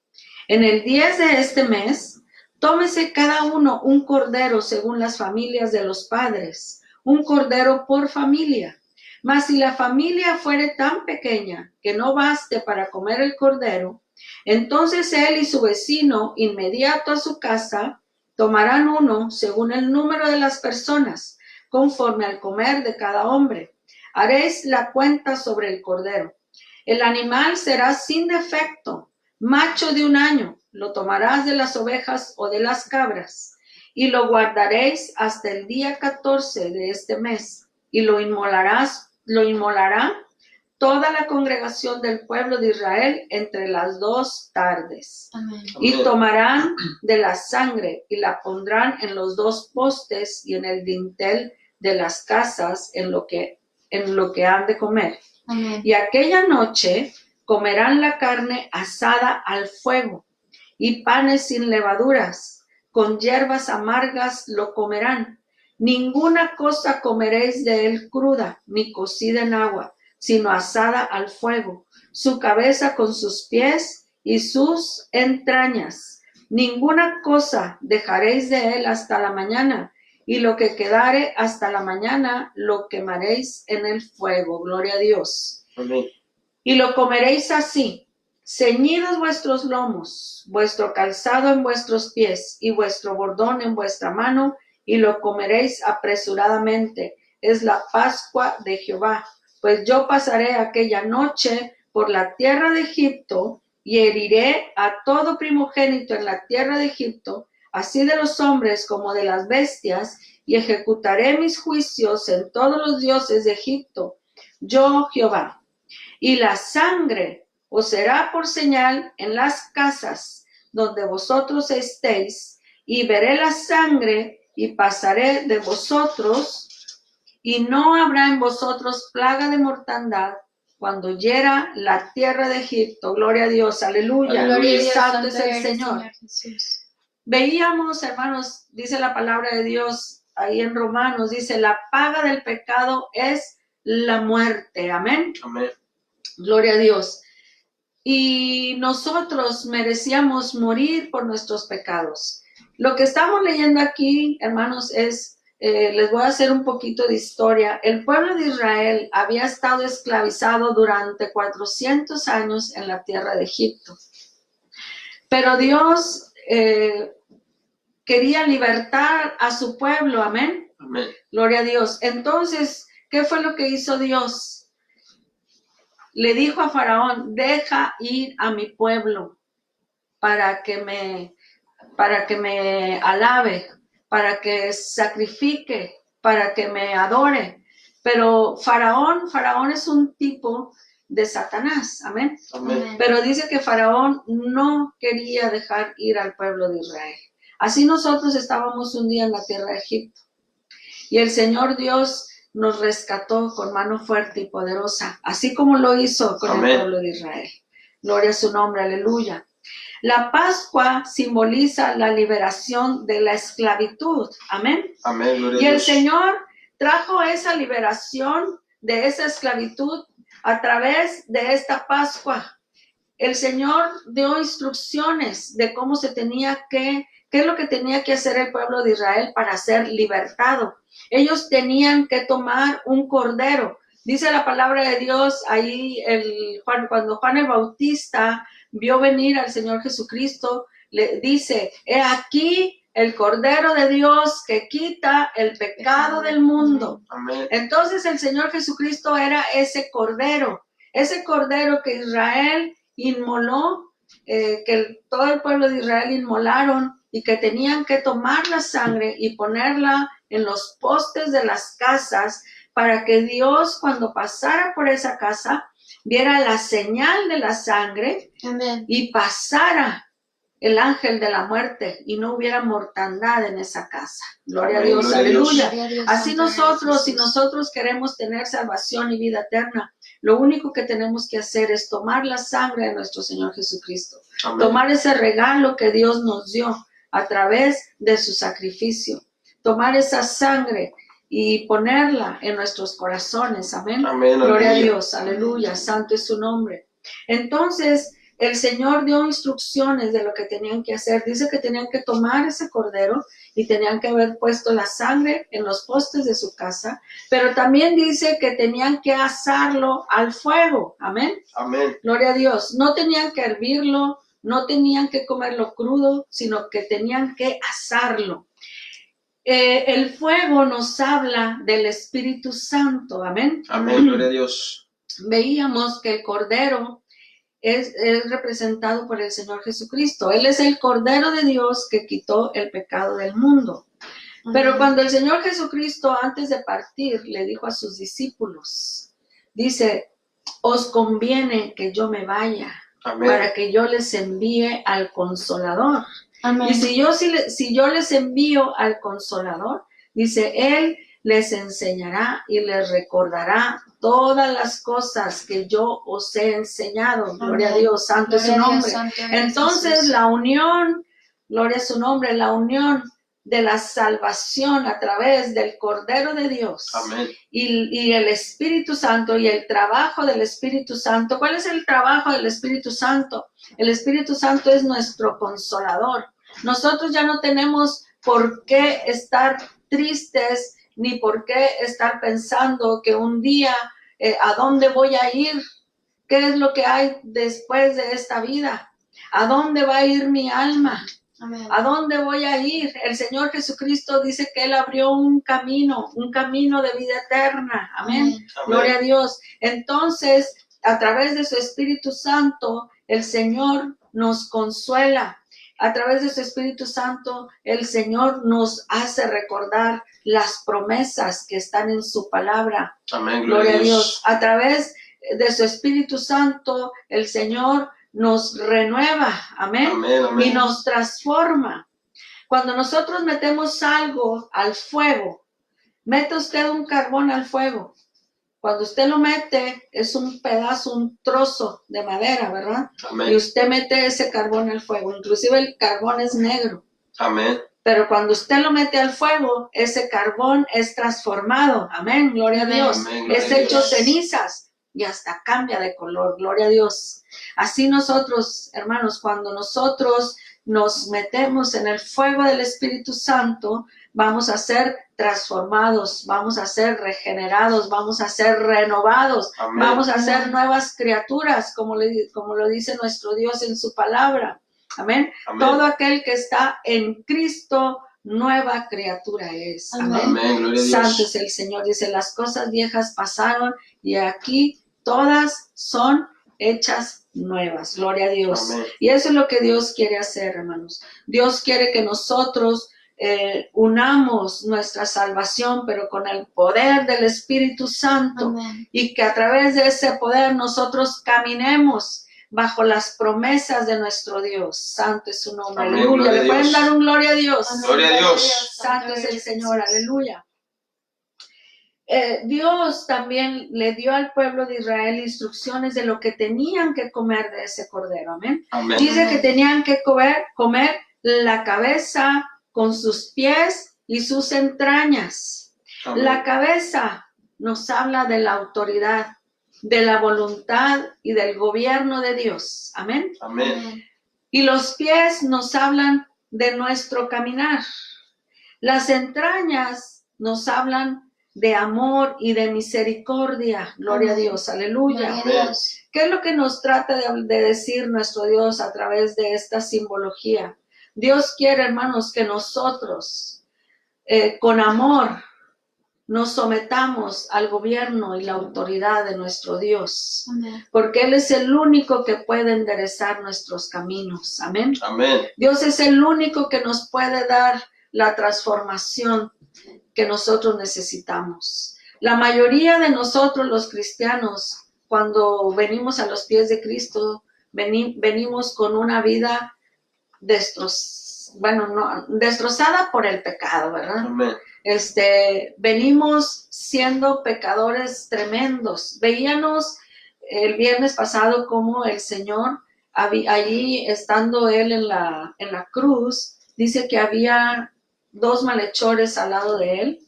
en el 10 de este mes, tómese cada uno un cordero según las familias de los padres, un cordero por familia. Mas si la familia fuere tan pequeña que no baste para comer el cordero, entonces él y su vecino inmediato a su casa tomarán uno según el número de las personas, conforme al comer de cada hombre. Haréis la cuenta sobre el cordero. El animal será sin defecto, macho de 1 año. Lo tomarás de las ovejas o de las cabras, y lo guardaréis hasta el día 14 de este mes, y lo inmolará toda la congregación del pueblo de Israel entre las 2 tardes. Amén. Y tomarán de la sangre y la pondrán en los 2 postes y en el dintel de las casas en lo que han de comer. Amén. Y aquella noche comerán la carne asada al fuego y panes sin levaduras, con hierbas amargas lo comerán. Ninguna cosa comeréis de él cruda, ni cocida en agua, sino asada al fuego, su cabeza con sus pies y sus entrañas. Ninguna cosa dejaréis de él hasta la mañana, y lo que quedare hasta la mañana lo quemaréis en el fuego. Gloria a Dios. Amén. Y lo comeréis así, ceñidos vuestros lomos, vuestro calzado en vuestros pies y vuestro bordón en vuestra mano, y lo comeréis apresuradamente. Es la Pascua de Jehová. Pues yo pasaré aquella noche por la tierra de Egipto y heriré a todo primogénito en la tierra de Egipto, así de los hombres como de las bestias, y ejecutaré mis juicios en todos los dioses de Egipto. Yo, Jehová. Y la sangre os será por señal en las casas donde vosotros estéis, y veré la sangre y pasaré de vosotros, y no habrá en vosotros plaga de mortandad cuando hiera la tierra de Egipto. Gloria a Dios, aleluya. Gloria a Dios, Santo es el eres, Señor. Jesús. Veíamos, hermanos, dice la palabra de Dios ahí en Romanos, dice, la paga del pecado es la muerte. Amén. Amén. Gloria a Dios. Y nosotros merecíamos morir por nuestros pecados. Lo que estamos leyendo aquí, hermanos, es, les voy a hacer un poquito de historia. El pueblo de Israel había estado esclavizado durante 400 años en la tierra de Egipto. Pero Dios quería libertar a su pueblo, amén. Amén. Gloria a Dios. Entonces, ¿qué fue lo que hizo Dios? Le dijo a Faraón, deja ir a mi pueblo para que me alabe, para que sacrifique, para que me adore. Pero Faraón es un tipo de Satanás, amén. Amén. Pero dice que Faraón no quería dejar ir al pueblo de Israel. Así nosotros estábamos un día en la tierra de Egipto y el Señor Dios nos rescató con mano fuerte y poderosa, así como lo hizo con Amén. el pueblo de Israel. Gloria a su nombre, aleluya. La Pascua simboliza la liberación de la esclavitud, amén. Amén. Gloria Y a el Dios. Señor trajo esa liberación de esa esclavitud a través de esta Pascua. El Señor dio instrucciones de cómo se tenía qué es lo que tenía que hacer el pueblo de Israel para ser libertado. Ellos tenían que tomar un cordero. Dice la palabra de Dios ahí, cuando Juan el Bautista vio venir al Señor Jesucristo, le dice, he aquí el Cordero de Dios que quita el pecado del mundo. Amén. Entonces el Señor Jesucristo era ese cordero que Israel inmoló, que todo el pueblo de Israel inmolaron y que tenían que tomar la sangre y ponerla en los postes de las casas para que Dios, cuando pasara por esa casa, viera la señal de la sangre Amén. y pasara el ángel de la muerte y no hubiera mortandad en esa casa. Gloria a Amén, Dios, gloria a Dios. aleluya. Gloria a Dios, Así santo eres, nosotros, si Jesús. nosotros queremos tener salvación y vida eterna, lo único que tenemos que hacer es tomar la sangre de nuestro Señor Jesucristo. Amén. Tomar ese regalo que Dios nos dio a través de su sacrificio. Tomar esa sangre y ponerla en nuestros corazones. Amén. Amén, Gloria a aleluya. Dios, aleluya. Santo es su nombre. Entonces, el Señor dio instrucciones de lo que tenían que hacer. Dice que tenían que tomar ese cordero y tenían que haber puesto la sangre en los postes de su casa, pero también dice que tenían que asarlo al fuego. Amén. Amén. Gloria a Dios. No tenían que hervirlo, no tenían que comerlo crudo, sino que tenían que asarlo. El fuego nos habla del Espíritu Santo. Amén. Amén. Gloria a Dios. Veíamos que el cordero es representado por el Señor Jesucristo. Él es el Cordero de Dios que quitó el pecado del mundo. Pero cuando el Señor Jesucristo, antes de partir, le dijo a sus discípulos, dice, os conviene que yo me vaya, Amén. para que yo les envíe al Consolador. Amén. Y si yo les envío al Consolador, dice, Él les enseñará y les recordará todas las cosas que yo os he enseñado. Gloria a Dios, santo es su nombre. Entonces la unión, gloria a su nombre, la unión de la salvación a través del Cordero de Dios. Amén. Y el Espíritu Santo y el trabajo del Espíritu Santo. ¿Cuál es el trabajo del Espíritu Santo? El Espíritu Santo es nuestro consolador. Nosotros ya no tenemos por qué estar tristes ni por qué estar pensando que un día a dónde voy a ir, qué es lo que hay después de esta vida, a dónde va a ir mi alma. Amén. ¿A dónde voy a ir? El Señor Jesucristo dice que Él abrió un camino de vida eterna. Amén. Amén. Gloria a Dios. Entonces, a través de su Espíritu Santo, el Señor nos consuela. A través de su Espíritu Santo, el Señor nos hace recordar las promesas que están en su palabra. Amén. Gloria a Dios. A través de su Espíritu Santo, el Señor nos renueva, amén, Amén, amén. y nos transforma. Cuando nosotros metemos algo al fuego, mete usted un carbón al fuego. Cuando usted lo mete, es un pedazo, un trozo de madera, ¿verdad? Amén. Y usted mete ese carbón al fuego. Inclusive el carbón es negro. Amén. Pero cuando usted lo mete al fuego, ese carbón es transformado. Amén, gloria a Dios. Amén, gloria Es a hecho Dios. cenizas y hasta cambia de color. Gloria a Dios. Así nosotros, hermanos, cuando nosotros nos metemos en el fuego del Espíritu Santo, vamos a ser transformados, vamos a ser regenerados, vamos a ser renovados, Amén. vamos a ser nuevas criaturas, como lo dice nuestro Dios en su palabra. Amén. Amén. Todo aquel que está en Cristo, nueva criatura es. Amén. Amén. Gloria a Dios. Santo es el Señor. Dice, las cosas viejas pasaron y aquí todas son hechas nuevas. Gloria a Dios. Amén. Y eso es lo que Dios quiere hacer, hermanos. Dios quiere que nosotros unamos nuestra salvación, pero con el poder del Espíritu Santo. Amén. Y que a través de ese poder nosotros caminemos bajo las promesas de nuestro Dios. Santo es su nombre. Amén. Aleluya. Gloria a ¿Le pueden Dios. dar un gloria a Dios? Amén. Gloria a Dios. Santo es el Señor. Aleluya. Dios también le dio al pueblo de Israel instrucciones de lo que tenían que comer de ese cordero. Amén. Amén. Dice que tenían que comer la cabeza con sus pies y sus entrañas. Amén. La cabeza nos habla de la autoridad, de la voluntad y del gobierno de Dios. Amén. Amén. Y los pies nos hablan de nuestro caminar. Las entrañas nos hablan de amor y de misericordia. Gloria a Dios. Aleluya. Gloria a Dios. ¿Qué es lo que nos trata de decir nuestro Dios a través de esta simbología? Dios quiere, hermanos, que nosotros con amor nos sometamos al gobierno y la autoridad de nuestro Dios, Amén. porque Él es el único que puede enderezar nuestros caminos. Amén. Amén. Dios es el único que nos puede dar la transformación que nosotros necesitamos. La mayoría de nosotros los cristianos, cuando venimos a los pies de Cristo, venimos con una vida destrozada por el pecado, ¿verdad? Amén. Venimos siendo pecadores tremendos. Veíamos el viernes pasado cómo el Señor, allí estando Él en la cruz, dice que había 2 malhechores al lado de Él.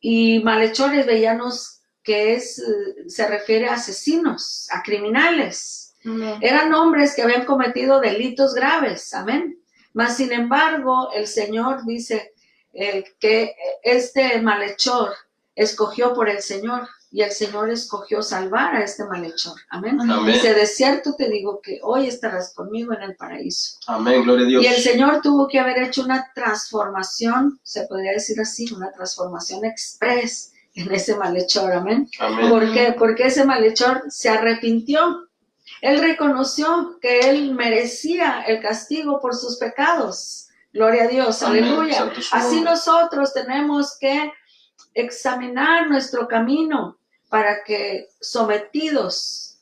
Y malhechores veíamos que se refiere a asesinos, a criminales. Amén. Eran hombres que habían cometido delitos graves, amén. Mas, sin embargo, el Señor dice que este malhechor escogió por el Señor y el Señor escogió salvar a este malhechor, amén. Amén. Dice, de cierto te digo que hoy estarás conmigo en el paraíso. Amén, gloria a Dios. Y el Señor tuvo que haber hecho una transformación, se podría decir así, una transformación express en ese malhechor, amén. Amén. ¿Por qué? Porque ese malhechor se arrepintió. Él reconoció que él merecía el castigo por sus pecados. Gloria a Dios, Amén. aleluya. Santo su Así nombre. nosotros tenemos que examinar nuestro camino para que, sometidos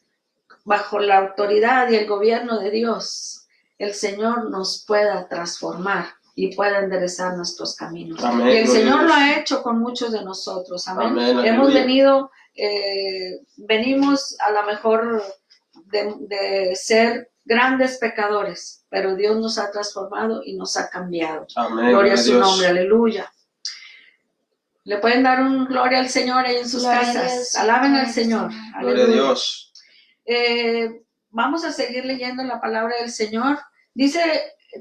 bajo la autoridad y el gobierno de Dios, el Señor nos pueda transformar y pueda enderezar nuestros caminos. Amén, Y el gloria a Señor Dios. lo ha hecho con muchos de nosotros. Amén. Amén, Hemos aleluya. venimos a lo mejor de ser grandes pecadores, pero Dios nos ha transformado y nos ha cambiado. Amén, Gloria a su Dios. nombre, aleluya. Le pueden dar un gloria al Señor ahí en sus Gloria a casas. Dios. Alaben Gloria al al Señor. Señor. Gloria a Aleluya. Dios. Vamos a seguir leyendo la palabra del Señor. Dice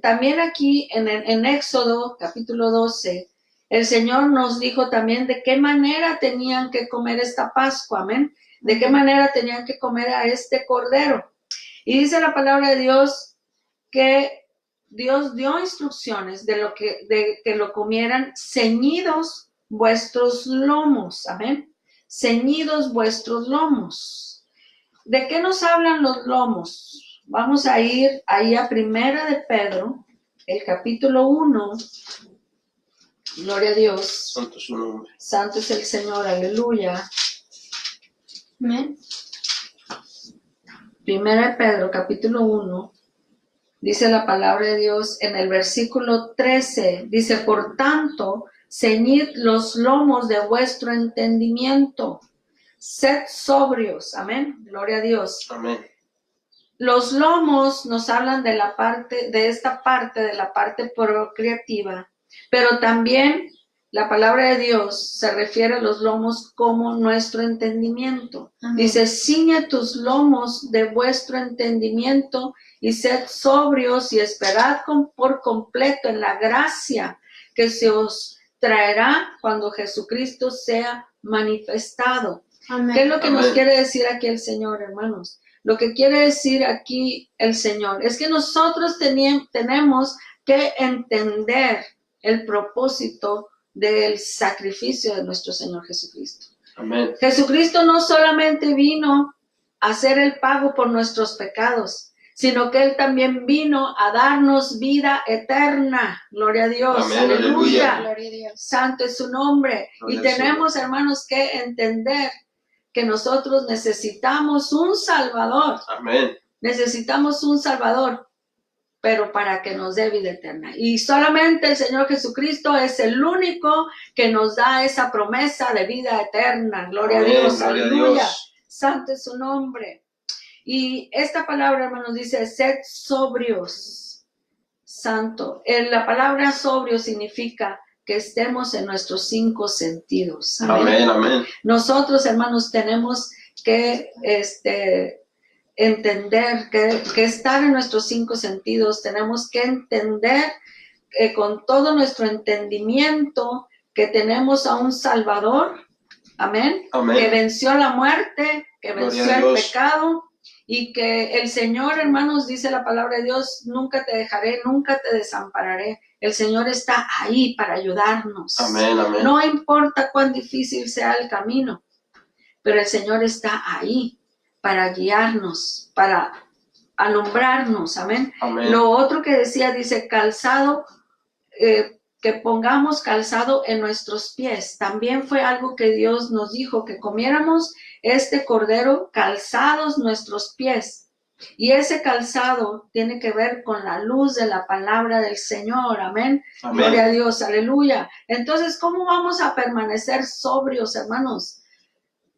también aquí en Éxodo capítulo 12, el Señor nos dijo también de qué manera tenían que comer esta Pascua, amén. De qué manera tenían que comer a este cordero. Y dice la palabra de Dios que Dios dio instrucciones de que lo comieran ceñidos vuestros lomos, amén. Ceñidos vuestros lomos. ¿De qué nos hablan los lomos? Vamos a ir ahí a Primera de Pedro, el capítulo 1. Gloria a Dios. Santo su nombre. Santo es el Señor, aleluya. Amén. Primera de Pedro, capítulo 1, dice la palabra de Dios en el versículo 13, dice, por tanto, ceñid los lomos de vuestro entendimiento, sed sobrios, amén, gloria a Dios. Amén. Los lomos nos hablan de la parte procreativa, pero también la palabra de Dios se refiere a los lomos como nuestro entendimiento. Amén. Dice, ciñe tus lomos de vuestro entendimiento y sed sobrios y esperad por completo en la gracia que se os traerá cuando Jesucristo sea manifestado. Amén. ¿Qué es lo que Amén. nos quiere decir aquí el Señor, hermanos? Lo que quiere decir aquí el Señor es que nosotros tenemos que entender el propósito del sacrificio de nuestro Señor Jesucristo. Amén. Jesucristo no solamente vino a hacer el pago por nuestros pecados, sino que Él también vino a darnos vida eterna. Gloria a Dios. Amén, Aleluya. Gloria a Dios. Santo es su nombre. Gloria Y al tenemos, hermanos, que entender que nosotros necesitamos un Salvador. Amén. Necesitamos un Salvador, pero para que nos dé vida eterna. Y solamente el Señor Jesucristo es el único que nos da esa promesa de vida eterna. Gloria Amén, a Dios. gloria a Aleluya. Dios. Santo es su nombre. Y esta palabra, hermanos, dice, sed sobrios. Santo. La palabra sobrio significa que estemos en nuestros 5 sentidos. Amén, amén. Nosotros, hermanos, tenemos que entender que estar en nuestros 5 sentidos, tenemos que entender con todo nuestro entendimiento que tenemos a un Salvador, amén, Amén. que venció la muerte, que Gloria venció a el Dios. pecado, y que el Señor, hermanos, dice la palabra de Dios, nunca te dejaré, nunca te desampararé. El Señor está ahí para ayudarnos. Amén, amén. No importa cuán difícil sea el camino, pero el Señor está ahí para guiarnos, para alumbrarnos. Amén. Amén. Lo otro que decía, dice calzado, que pongamos calzado en nuestros pies. También fue algo que Dios nos dijo, que comiéramos este cordero calzados nuestros pies. Y ese calzado tiene que ver con la luz de la palabra del Señor. Amén. Amén. Gloria a Dios. Aleluya. Entonces, ¿cómo vamos a permanecer sobrios, hermanos?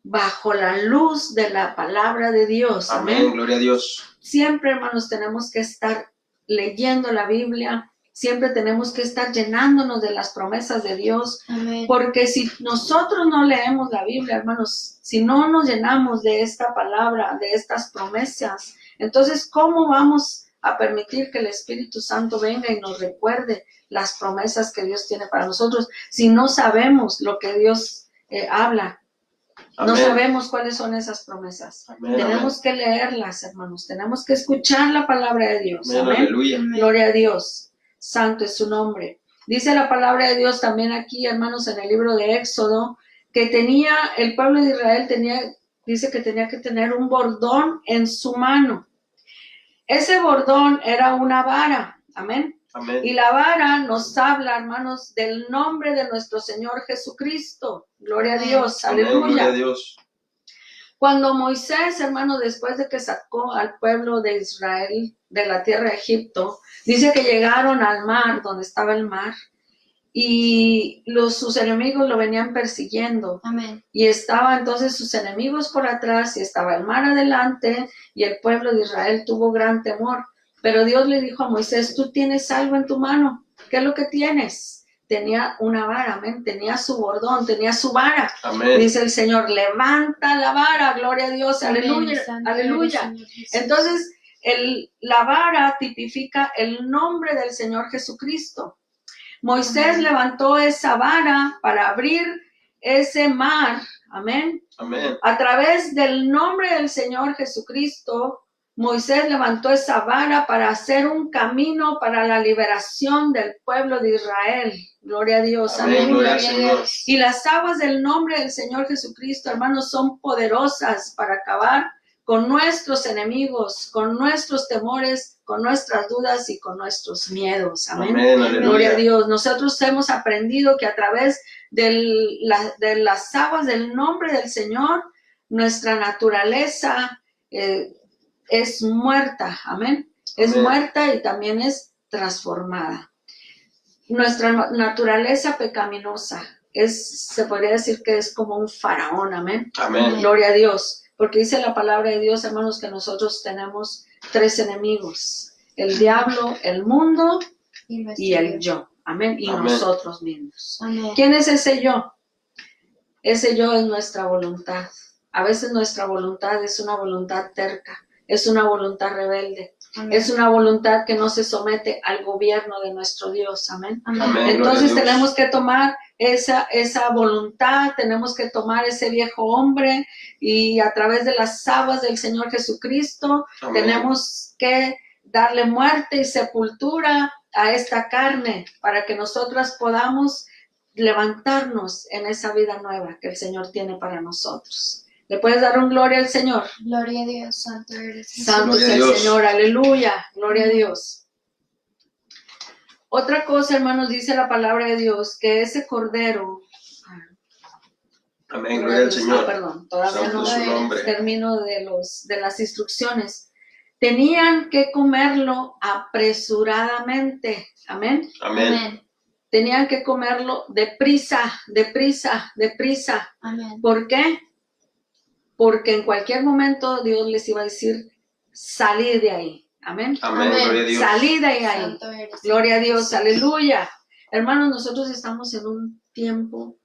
Bajo la luz de la palabra de Dios. Amén, gloria a Dios. Siempre, hermanos, tenemos que estar leyendo la Biblia. Siempre tenemos que estar llenándonos de las promesas de Dios. Amén. Porque si nosotros no leemos la Biblia, hermanos, si no nos llenamos de esta palabra, de estas promesas, Entonces, ¿cómo vamos a permitir que el Espíritu Santo venga y nos recuerde las promesas que Dios tiene para nosotros si no sabemos lo que Dios habla? No Amén. sabemos cuáles son esas promesas. Amén, Tenemos que leerlas, hermanos. Tenemos que escuchar la palabra de Dios. Amén, Amén. aleluya. Gloria a Dios. Santo es su nombre. Dice la palabra de Dios también aquí, hermanos, en el libro de Éxodo, que el pueblo de Israel dice que tenía que tener un bordón en su mano. Ese bordón era una vara. Amén. Amén. Y la vara nos habla, hermanos, del nombre de nuestro Señor Jesucristo. Gloria a Dios. Amén, Aleluya. gloria a Dios. Cuando Moisés, hermano, después de que sacó al pueblo de Israel de la tierra de Egipto, dice que llegaron al mar, donde estaba el mar, y sus enemigos lo venían persiguiendo. Amén. Y estaban entonces sus enemigos por atrás, y estaba el mar adelante, y el pueblo de Israel tuvo gran temor. Pero Dios le dijo a Moisés, tú tienes algo en tu mano. ¿Qué es lo que tienes? Tenía una vara, amén. Tenía su bordón, tenía su vara. Amén. Dice el Señor, levanta la vara, gloria a Dios, Amén, aleluya, santo aleluya. eres, Señor Jesús. Entonces, la vara tipifica el nombre del Señor Jesucristo. Moisés Amén. levantó esa vara para abrir ese mar, amén. Amén. A través del nombre del Señor Jesucristo, Moisés levantó esa vara para hacer un camino para la liberación del pueblo de Israel. Gloria a Dios. Amén, Amén. gloria al Señor. Y las aguas del nombre del Señor Jesucristo, hermanos, son poderosas para acabar con nuestros enemigos, con nuestros temores, con nuestras dudas y con nuestros miedos. Amén. Amén, aleluya. Gloria a Dios. Nosotros hemos aprendido que a través de las aguas del nombre del Señor, nuestra naturaleza es muerta. Amén. Es Amén. muerta y también es transformada. Nuestra naturaleza pecaminosa se podría decir que es como un faraón. Amén. Amén. Gloria a Dios. Porque dice la palabra de Dios, hermanos, que nosotros tenemos 3 enemigos. El diablo, el mundo y el yo. Amén. Y Amén. nosotros mismos. Amén. ¿Quién es ese yo? Ese yo es nuestra voluntad. A veces nuestra voluntad es una voluntad terca, es una voluntad rebelde, Amén. es una voluntad que no se somete al gobierno de nuestro Dios. Amén. Amén. Amén. Entonces Gloria a Dios. tenemos que tomar esa voluntad, tenemos que tomar ese viejo hombre y a través de las aguas del Señor Jesucristo Amén. tenemos que darle muerte y sepultura a esta carne para que nosotras podamos levantarnos en esa vida nueva que el Señor tiene para nosotros. ¿Le puedes dar un gloria al Señor? Gloria a Dios, santo eres. Jesús. Santo Gloria es a el Dios. Señor, aleluya, gloria a Dios. Otra cosa, hermanos, dice la palabra de Dios, que ese cordero, Amén, gloria al Señor. perdón, todavía Santo no es su nombre. termino de las instrucciones. Tenían que comerlo apresuradamente, amén. Amén. Amén. Tenían que comerlo deprisa, deprisa, deprisa. Amén. ¿Por qué? Porque en cualquier momento Dios les iba a decir, salid de ahí. Amén. Amén, Amén. gloria a Dios. Salid de ahí. Santo eres. Gloria a Dios, aleluya. Hermanos, nosotros estamos en un tiempo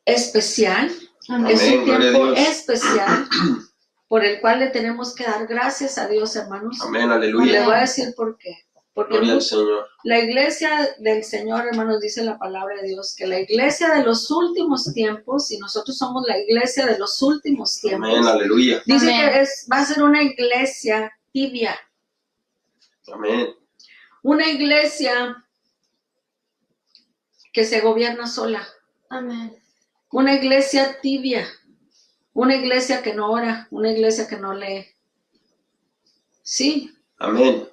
especial. Amén. Es un Gloria a tiempo Dios. especial por el cual le tenemos que dar gracias a Dios, hermanos. Amén, Le aleluya. voy a decir por qué. Porque Gloria al Señor. la iglesia del Señor, hermanos, dice la palabra de Dios, que la iglesia de los últimos tiempos, y nosotros somos la iglesia de los últimos tiempos, Amén, aleluya. dice Amén. que va a ser una iglesia tibia, Amén. una iglesia que se gobierna sola, Amén. una iglesia tibia, una iglesia que no ora, una iglesia que no lee. Sí, Amén.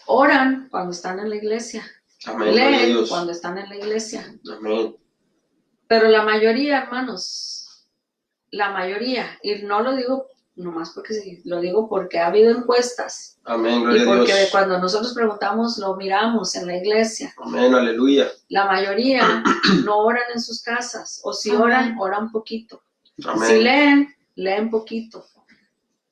oran cuando están en la iglesia, Amén, gloria a leen Dios. cuando están en la iglesia, Amén. pero la mayoría, hermanos, la mayoría, y no lo digo nomás porque sí, lo digo porque ha habido encuestas Amén, y gloria a porque Dios. cuando nosotros preguntamos lo miramos en la iglesia. Amén, aleluya. La mayoría no oran en sus casas, o si Amén. oran, oran poquito. Si Amén. leen, leen poquito.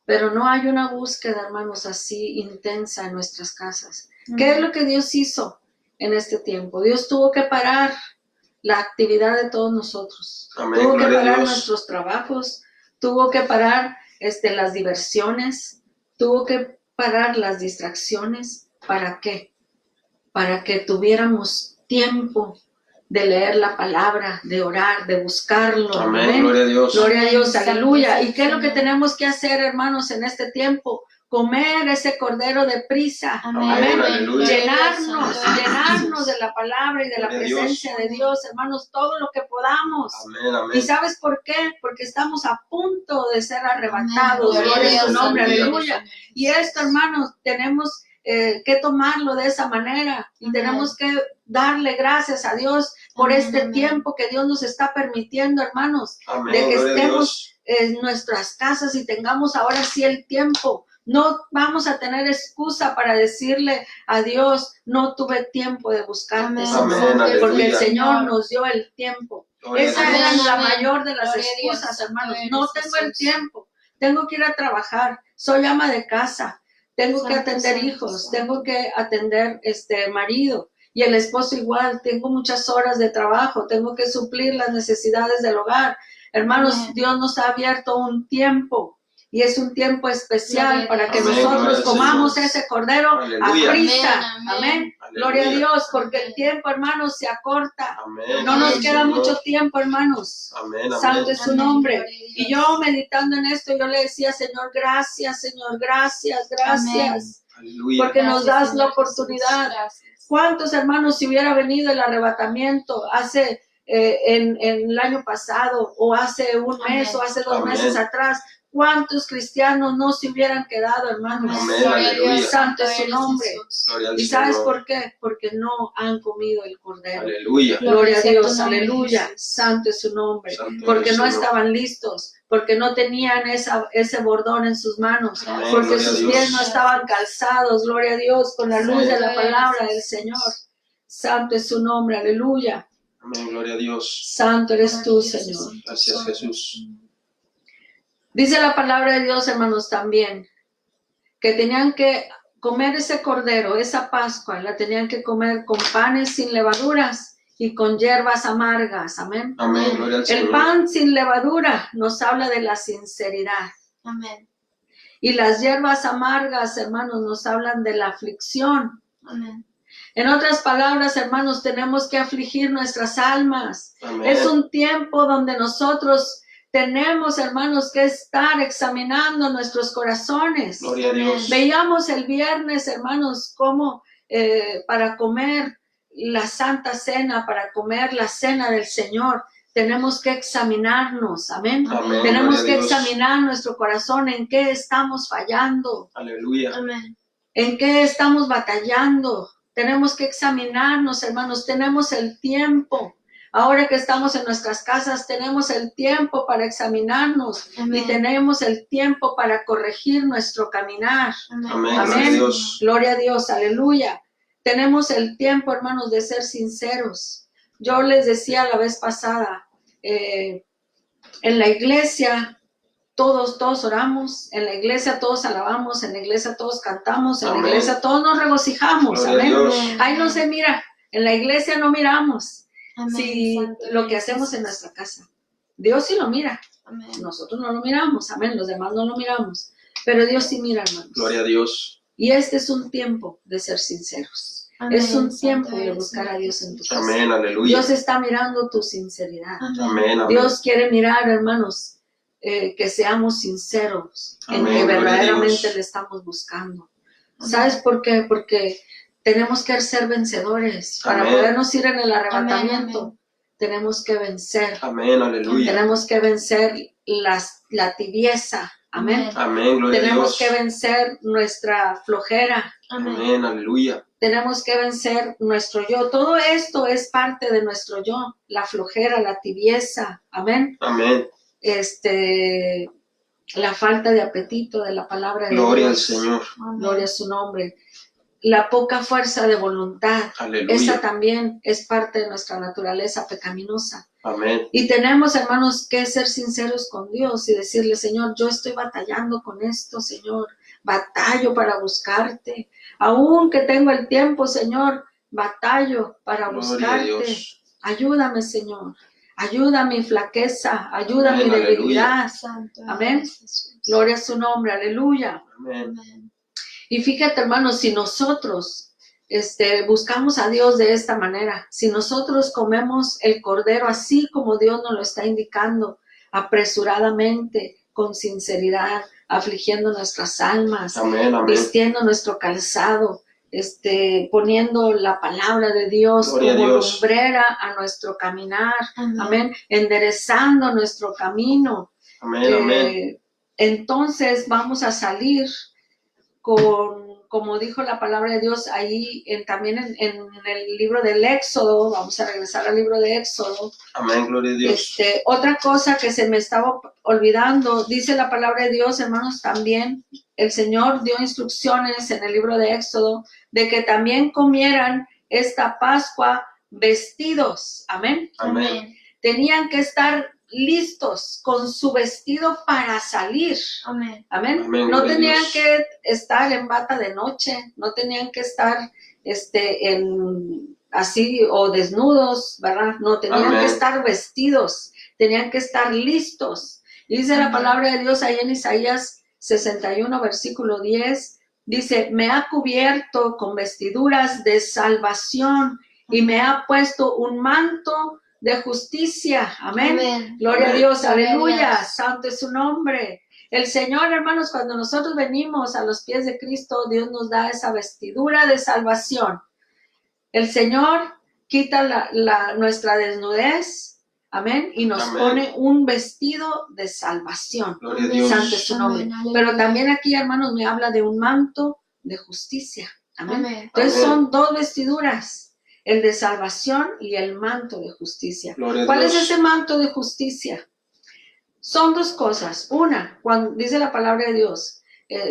Pero no hay una búsqueda, hermanos, así intensa en nuestras casas. ¿Qué es lo que Dios hizo en este tiempo? Dios tuvo que parar la actividad de todos nosotros. Amén, Tuvo que gloria a parar Dios. nuestros trabajos, tuvo que parar las diversiones, tuvo que parar las distracciones. ¿Para qué? Para que tuviéramos tiempo de leer la palabra, de orar, de buscarlo. Amén. Amén. Gloria a Dios. Gloria a Dios, Amén. aleluya. Santo ¿Y qué es lo que Señor. tenemos que hacer, hermanos, en este tiempo? Comer ese cordero de prisa. Amén. Amén, aleluya. Llenarnos, Santo llenarnos de la palabra y de la Gloria a Dios. presencia de Dios, hermanos, todo lo que podamos. Amén, ¿Y amén. sabes por qué? Porque estamos a punto de ser arrebatados. Amén. Gloria a su Dios, nombre, aleluya. aleluya. Y esto, hermanos, tenemos que tomarlo de esa manera y Amén. tenemos que darle gracias a Dios por Amén, este amén. tiempo que Dios nos está permitiendo, hermanos, Amén, de que gloria a estemos Dios. en nuestras casas y tengamos ahora sí el tiempo. No vamos a tener excusa para decirle a Dios, no tuve tiempo de buscarte, Amén. Señor, Amén, porque el aleluya. Señor nos dio el tiempo. Gloria a Esa Dios. era Amén, la amén. mayor de las Gloria a Dios, excusas, santo hermanos. eres, No tengo el Jesús. tiempo, tengo que ir a trabajar, soy ama de casa, tengo que Santo, atender santo, hijos, santo. tengo que atender marido. Y el esposo igual, tengo muchas horas de trabajo, tengo que suplir las necesidades del hogar. Hermanos, Amén. Dios nos ha abierto un tiempo y es un tiempo especial Gloria a para Dios. que Amén, nosotros gloria al comamos Señor. ese cordero Aleluya. a prisa. Amén, Amén. amén. Gloria a Aleluya. Dios, porque el Amén. tiempo, hermanos, se acorta. Amén. No nos Amén, queda Señor. mucho tiempo, hermanos. Amén, Santo amén. es su Amén, nombre. gloria a Dios. Y yo meditando en esto, yo le decía, Señor, gracias, Señor, gracias, gracias. Aleluya. Porque nos Gracias, das la Señor oportunidad. Jesús. Gracias. ¿Cuántos hermanos, si hubiera venido el arrebatamiento hace en el año pasado o hace un mes Amén. o hace 2 Amén. meses atrás, cuántos cristianos no se hubieran quedado, hermanos? Amén, Gloria a aleluya. Dios, Santo es su eres, nombre. Jesús. Gloria al ¿Y sabes Señor. por qué? Porque no han comido el cordero. Aleluya. Gloria a sea Dios, tu nombre, aleluya. Jesús. Santo es su nombre. Santo Porque eres, no Señor. estaban listos, porque no tenían ese bordón en sus manos, Amén, porque gloria a sus Dios. pies no estaban calzados, gloria a Dios, con la luz de la Santo palabra eres, del Jesús. Señor. Santo es su nombre, aleluya. Amén, gloria a Dios. Santo eres tú, Gloria a Dios, Señor. Santo Gracias, soy. Jesús. Dice la palabra de Dios, hermanos, también, que tenían que comer ese cordero, esa Pascua, la tenían que comer con panes sin levaduras y con hierbas amargas. Amén. Amén, gloria al El Señor. pan sin levadura nos habla de la sinceridad. Amén. Y las hierbas amargas, hermanos, nos hablan de la aflicción. Amén. En otras palabras, hermanos, tenemos que afligir nuestras almas. Amén. Es un tiempo donde nosotros tenemos, hermanos, que estar examinando nuestros corazones. Gloria a Dios. Veíamos el viernes, hermanos, cómo para comer la Santa Cena, para comer la cena del Señor, tenemos que examinarnos. Amén. Amén, Tenemos gloria que a Dios. examinar nuestro corazón, en qué estamos fallando, Aleluya. Amén. en qué estamos batallando. Tenemos que examinarnos, hermanos. Tenemos el tiempo. Ahora que estamos en nuestras casas, tenemos el tiempo para examinarnos Amén. y tenemos el tiempo para corregir nuestro caminar. Amén. Amén, Amén. gloria a Dios. Gloria a Dios, aleluya. Tenemos el tiempo, hermanos, de ser sinceros. Yo les decía la vez pasada, en la iglesia todos oramos, en la iglesia todos alabamos, en la iglesia todos cantamos, en la Amén. iglesia todos nos regocijamos. Gloria a Amén. Dios. Ahí no se mira, en la iglesia no miramos Amén. si Santo lo que eres, hacemos en Jesús. nuestra casa. Dios sí lo mira, Amén. nosotros no lo miramos, amén, los demás no lo miramos, pero Dios sí mira, hermanos. Gloria a Dios. Y este es un tiempo de ser sinceros. Amén. Es un Santo tiempo de eres, buscar a Dios en tu casa. Amén, aleluya. Dios está mirando tu sinceridad. Amén, amén. Dios quiere mirar, hermanos, que seamos sinceros en Amén, que gloria a verdaderamente Dios. le estamos buscando. Amén. ¿Sabes por qué? Porque tenemos que ser vencedores. Para Amén. podernos ir en el arrebatamiento, Amén, amén. tenemos que vencer. Amén, aleluya. Tenemos que vencer la tibieza. Amén. Amén. Amén, gloria a Tenemos Dios. que vencer nuestra flojera. Amén. Amén, aleluya. Tenemos que vencer nuestro yo. Todo esto es parte de nuestro yo. La flojera, la tibieza. Amén. Amén. La falta de apetito de la palabra de Gloria al Dios. Señor. Amén. Gloria a su nombre. La poca fuerza de voluntad. Esa Aleluya. también es parte de nuestra naturaleza pecaminosa. Amén. Y tenemos, hermanos, que ser sinceros con Dios y decirle, Señor, yo estoy batallando con esto, Señor. Batallo para buscarte. Aún que tengo el tiempo, Señor, batallo para Gloria a buscarte. Dios. Ayúdame, Señor. ayuda a mi flaqueza, ayuda a mi Amén, debilidad. Santo Amén. eres Jesús. Gloria a su nombre, aleluya. Amén. Amén. Y fíjate, hermanos, si nosotros buscamos a Dios de esta manera, si nosotros comemos el cordero así como Dios nos lo está indicando, apresuradamente, con sinceridad, afligiendo nuestras almas, Amén, amén. vistiendo nuestro calzado, poniendo la palabra de Dios Gloria a como Dios. lumbrera a nuestro caminar, Amén. amén, enderezando nuestro camino. Amén, amén. Entonces vamos a salir como dijo la palabra de Dios ahí también en el libro del Éxodo. Vamos a regresar al libro de Éxodo. Amén, gloria a Dios. Otra cosa que se me estaba olvidando, dice la palabra de Dios, hermanos, también el Señor dio instrucciones en el libro de Éxodo de que también comieran esta Pascua vestidos. Amén. Amén. Tenían que estar listos con su vestido para salir. Amén. Amén. Amén, No gloria a tenían Dios. que estar en bata de noche, no tenían que estar así o desnudos, ¿verdad? No, tenían Amén. que estar vestidos, tenían que estar listos. Y dice la Amén. palabra de Dios ahí en Isaías 61, versículo 10, dice, me ha cubierto con vestiduras de salvación y me ha puesto un manto de justicia. Amén. Amén. Gloria a Amén. Dios, Gloria a aleluya, Dios. santo es su nombre. El Señor, hermanos, cuando nosotros venimos a los pies de Cristo, Dios nos da esa vestidura de salvación. El Señor quita nuestra desnudez, amén, y nos Amén. pone un vestido de salvación. Gloria a Dios. Santo es su nombre. Amén, aleluya. Pero también aquí, hermanos, me habla de un manto de justicia. Amén. Amén. Entonces Amén. son dos vestiduras, el de salvación y el manto de justicia. Gloria a ¿Cuál Dios. es ese manto de justicia? Son dos cosas. Una, cuando dice la palabra de Dios,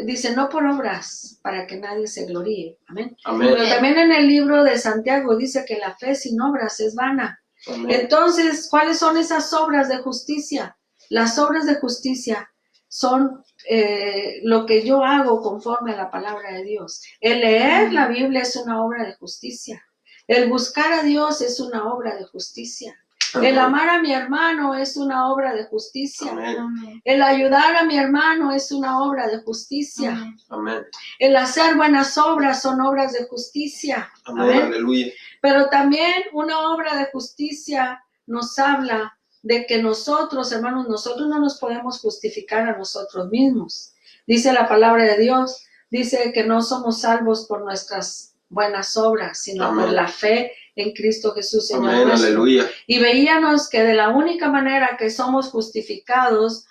dice no por obras para que nadie se gloríe. Amén. Amén. Pero también en el libro de Santiago dice que la fe sin obras es vana. Amén. Entonces, ¿cuáles son esas obras de justicia? Las obras de justicia son lo que yo hago conforme a la palabra de Dios. El leer la Biblia es una obra de justicia. El buscar a Dios es una obra de justicia. El amar a mi hermano es una obra de justicia. Amén. Amén. El ayudar a mi hermano es una obra de justicia. Amén. Amén. El hacer buenas obras son obras de justicia. Amén. Amén. Aleluya. Pero también una obra de justicia nos habla de que nosotros, hermanos, nosotros no nos podemos justificar a nosotros mismos. Dice la palabra de Dios, dice que no somos salvos por nuestras buenas obras, sino Amén. por la fe en Cristo Jesús, Señor Amén. nuestro. Aleluya. Y veíamos que de la única manera que somos justificados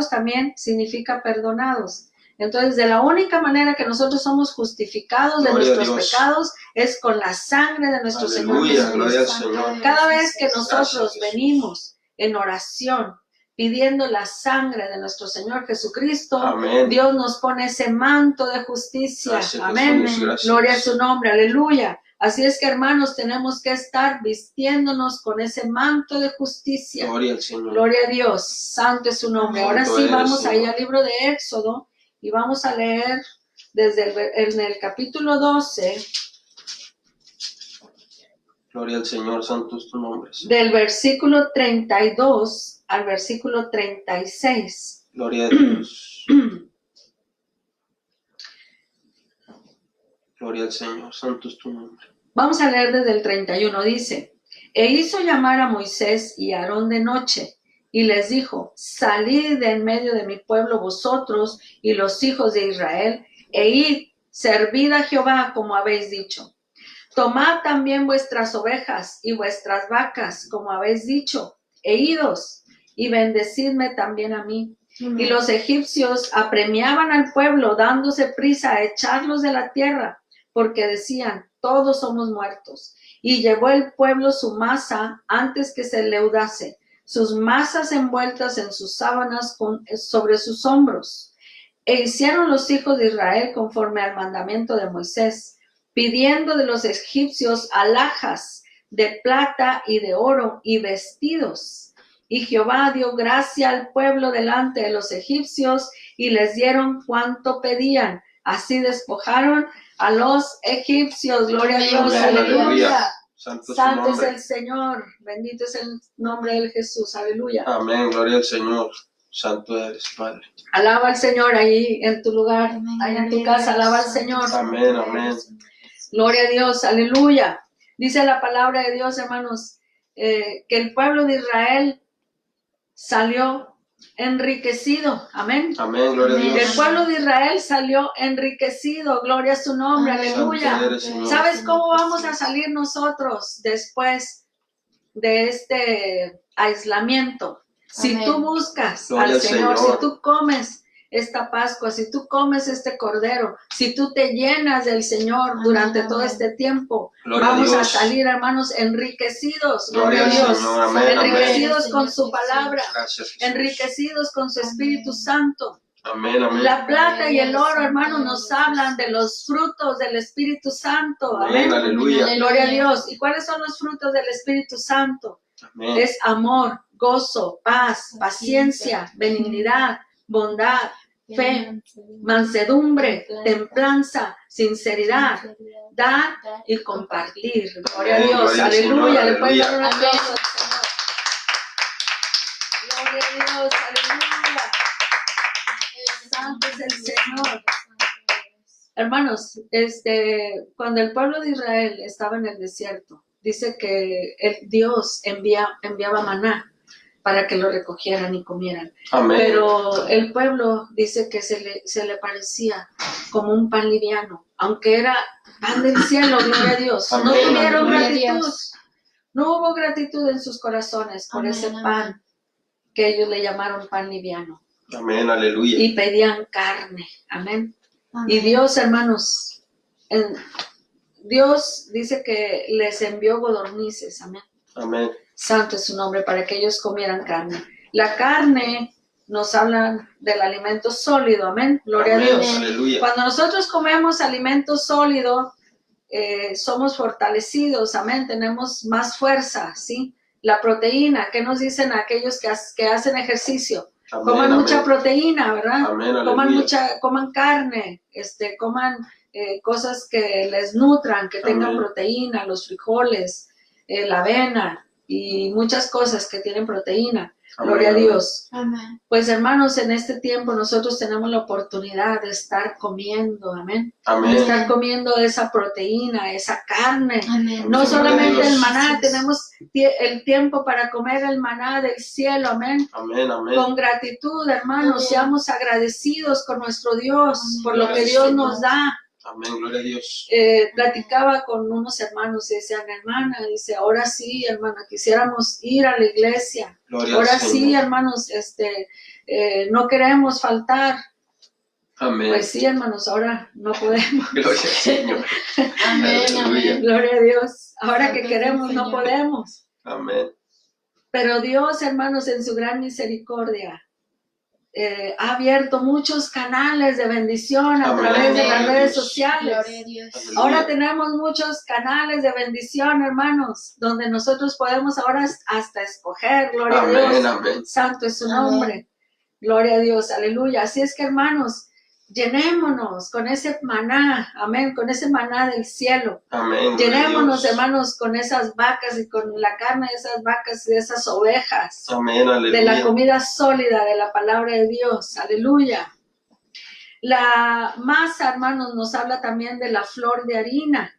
también significa perdonados. Entonces, de la única manera que nosotros somos justificados de Gloria a nuestros Dios. pecados es con la sangre de nuestro Señor Aleluya. Gloria al Jesucristo. Señor. Cada vez que nosotros Gracias, Jesús. venimos en oración pidiendo la sangre de nuestro Señor Jesucristo, Amén. Dios nos pone ese manto de justicia. Gracias, Amén. Jesús. Gracias. Gloria a su nombre, aleluya. Así es que, hermanos, tenemos que estar vistiéndonos con ese manto de justicia. Gloria al Señor. Gloria a Dios, santo es su nombre. Ahora Santo sí, eres, vamos ahí Señor. al libro de Éxodo y vamos a leer en el capítulo 12, Gloria al Señor. Santo es tu nombre, Señor. del versículo 32 al versículo 36. Gloria a Dios. Gloria al Señor. Santo es tu nombre. Vamos a leer desde el 31, dice, e hizo llamar a Moisés y a Aarón de noche, y les dijo, salid de en medio de mi pueblo vosotros y los hijos de Israel, e id, servid a Jehová como habéis dicho. Tomad también vuestras ovejas y vuestras vacas, como habéis dicho, e idos, y bendecidme también a mí. Y los egipcios apremiaban al pueblo, dándose prisa a echarlos de la tierra, porque decían, todos somos muertos. Y llevó el pueblo su masa antes que se leudase, sus masas envueltas en sus sábanas sobre sus hombros. E hicieron los hijos de Israel conforme al mandamiento de Moisés, pidiendo de los egipcios alhajas de plata y de oro y vestidos. Y Jehová dio gracia al pueblo delante de los egipcios y les dieron cuanto pedían. Así despojaron a los egipcios. Gloria a Dios, Amén, aleluya. aleluya. Santo es su Santo es nombre. el Señor. Bendito es el nombre del Jesús. Aleluya. Amén, gloria al Señor. Santo eres, Padre. Alaba al Señor ahí en tu lugar, ahí en tu casa. Alaba al Señor. Amén, amén. Gloria a Dios. Aleluya. Dice la palabra de Dios, hermanos, que el pueblo de Israel salió enriquecido. Amén. Amén, gloria a Amén. El Dios. pueblo de Israel salió enriquecido. Gloria a su nombre. Amén. Aleluya. Santo eres, Señor. ¿Sabes cómo vamos a salir nosotros después de este aislamiento? Si Amén. tú buscas Gloria al al Señor, Señor. si tú comes esta Pascua, si tú comes este Cordero, si tú te llenas del Señor Amén, durante amén. todo este tiempo, Gloria a vamos a Dios. salir, hermanos, enriquecidos. Gloria Gloria a al Dios. Señor. Amén, amén. Enriquecidos con Señor su Jesús. palabra, Gracias, Jesús. enriquecidos con su Amén. Espíritu Santo. Amén, amén. La plata y el oro, Santo hermanos, nos eres, hablan de Jesús. los frutos del Espíritu Santo. Amén, Amén. aleluya. Gloria a Dios. ¿Y cuáles son los frutos del Espíritu Santo? Amén. Es amor, gozo, paz, paciencia, benignidad, bondad, fe, mansedumbre, templanza, sinceridad, dar y compartir. Gloria a Amén, Dios. gloria al Aleluya. Señor, Le pueden dar un aleluya. aplauso al Señor. Gloria a Dios. Aleluya. Santo es el Señor. Hermanos, cuando el pueblo de Israel estaba en el desierto, dice que Dios enviaba maná para que lo recogieran y comieran. Amén. Pero el pueblo dice que se le parecía como un pan liviano, aunque era pan del cielo, gloria a Dios. No Amén, tuvieron aleluya. gratitud, no hubo gratitud en sus corazones por Amén, ese amén. pan que ellos le llamaron pan liviano Amén, aleluya. y pedían carne. Amén. Amén. Y Dios, hermanos, Dios dice que les envió codornices. Amén. Amén. Santo es su nombre, para que ellos comieran carne. La carne nos habla del alimento sólido, amén, gloria Amén, a Dios. aleluya. Cuando nosotros comemos alimento sólido, somos fortalecidos, amén, tenemos más fuerza, ¿sí? La proteína, ¿qué nos dicen aquellos que hacen ejercicio? Amén, Coman amén. mucha proteína, ¿verdad? Amén, aleluya. Coman carne, coman cosas que les nutran, que tengan Amén. proteína, los frijoles, la avena y muchas cosas que tienen proteína. Amén, Gloria a amén. Dios. Amén. Pues hermanos, en este tiempo nosotros tenemos la oportunidad de estar comiendo, amén. De Amén. estar comiendo esa proteína, esa carne. Amén. No Gloria a solamente Dios. el maná, tenemos el tiempo para comer el maná del cielo, amén. Amén, amén. Con gratitud, hermanos, Amén. seamos agradecidos con nuestro Dios Amén. por lo que Gracias, Dios Señor. nos da. Amén, gloria a Dios. Platicaba con unos hermanos y decían, hermana, dice, ahora sí, hermana, quisiéramos ir a la iglesia. Gloria Ahora al sí, Señor. hermanos, no queremos faltar. Amén. Pues sí, hermanos, ahora no podemos. Gloria al Señor. Amén, Aleluya. amén. Gloria a Dios. Ahora Santo que es el queremos, no Señor. podemos. Amén. Pero Dios, hermanos, en su gran misericordia, ha abierto muchos canales de bendición a Amén. través de Amén. las redes Dios. sociales. Gloria a Dios. Aleluya. Ahora tenemos muchos canales de bendición, hermanos, donde nosotros podemos ahora hasta escoger, gloria a Amén, Dios. amén. Santo es su Amén. nombre. Gloria a Dios, aleluya. Así es que, hermanos, llenémonos con ese maná, amén, con ese maná del cielo. Amén. gloria a Llenémonos, Dios. hermanos, con esas vacas y con la carne de esas vacas y de esas ovejas. Amén, De la aleluya. comida sólida de la palabra de Dios, aleluya. La masa, hermanos, nos habla también de la flor de harina,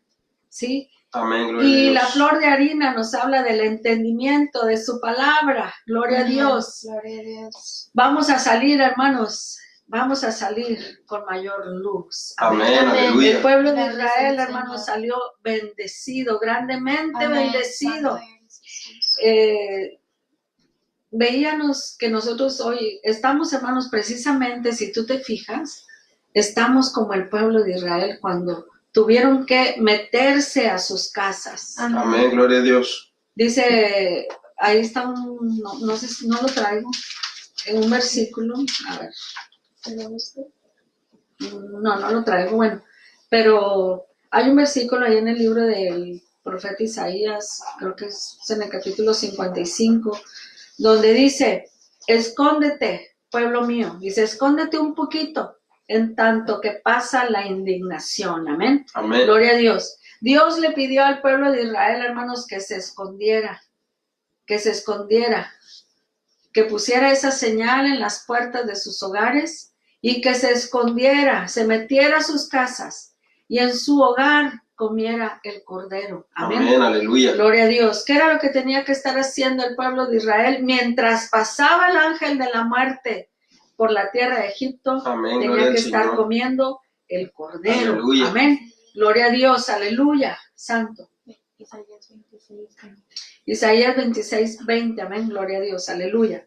¿sí? Amén, gloria a Y Dios. la flor de harina nos habla del entendimiento de su palabra, gloria a Amén. Dios. Gloria a Dios. Vamos a salir, hermanos, vamos a salir con mayor luz. Amén, Amén. El aleluya. pueblo de Grande es Israel, el hermanos, Señor. salió bendecido, grandemente Amén. bendecido. Santo eres, Jesús. Veíamos que nosotros hoy estamos, hermanos, precisamente, si tú te fijas, estamos como el pueblo de Israel cuando tuvieron que meterse a sus casas. Amén. Amén, gloria a Dios. Dice, ahí está no sé si no lo traigo, en un versículo, a ver, ¿Te gusta? no lo traigo, bueno, pero hay un versículo ahí en el libro del profeta Isaías, creo que es en el capítulo 55, donde dice, escóndete, pueblo mío, dice, escóndete un poquito, en tanto que pasa la indignación. Amén. Amén. Gloria a Dios. Dios le pidió al pueblo de Israel, hermanos, que se escondiera, que pusiera esa señal en las puertas de sus hogares y que se escondiera, se metiera a sus casas y en su hogar comiera el cordero. Amén. Amén. Aleluya. Gloria a Dios. ¿Qué era lo que tenía que estar haciendo el pueblo de Israel mientras pasaba el ángel de la muerte por la tierra de Egipto? Amén. Tenía Gloria que al estar Señor. comiendo el cordero. Aleluya. Amén. Gloria a Dios. Aleluya. Santo. Isaías 26:20. Isaías 26:20. Amén. Gloria a Dios. Aleluya.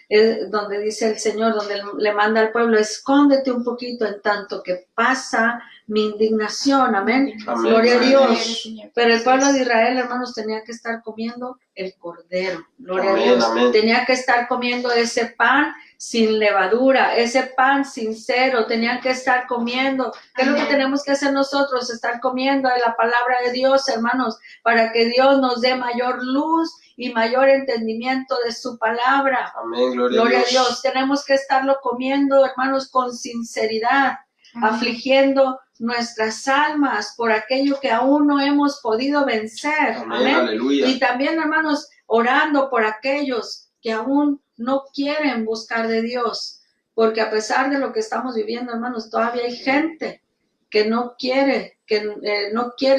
Es donde dice el Señor, donde le manda al pueblo, escóndete un poquito en tanto que pasa mi indignación. Amén. Amén. Gloria a Gloria a Dios. Pero el pueblo de Israel, hermanos, tenía que estar comiendo el cordero. Gloria Amén, a Dios. amén. Tenía que estar comiendo ese pan sin levadura, ese pan sincero. Tenían que estar comiendo. ¿Qué es lo que tenemos que hacer nosotros? Estar comiendo de la palabra de Dios, hermanos, para que Dios nos dé mayor luz y mayor entendimiento de su palabra. Amén. Gloria a Dios. Tenemos que estarlo comiendo, hermanos, con sinceridad, afligiendo nuestras almas por aquello que aún no hemos podido vencer. Amén. Amén. Aleluya. Y también, hermanos, orando por aquellos que aún no quieren buscar de Dios, porque a pesar de lo que estamos viviendo, hermanos, todavía hay gente que no quiere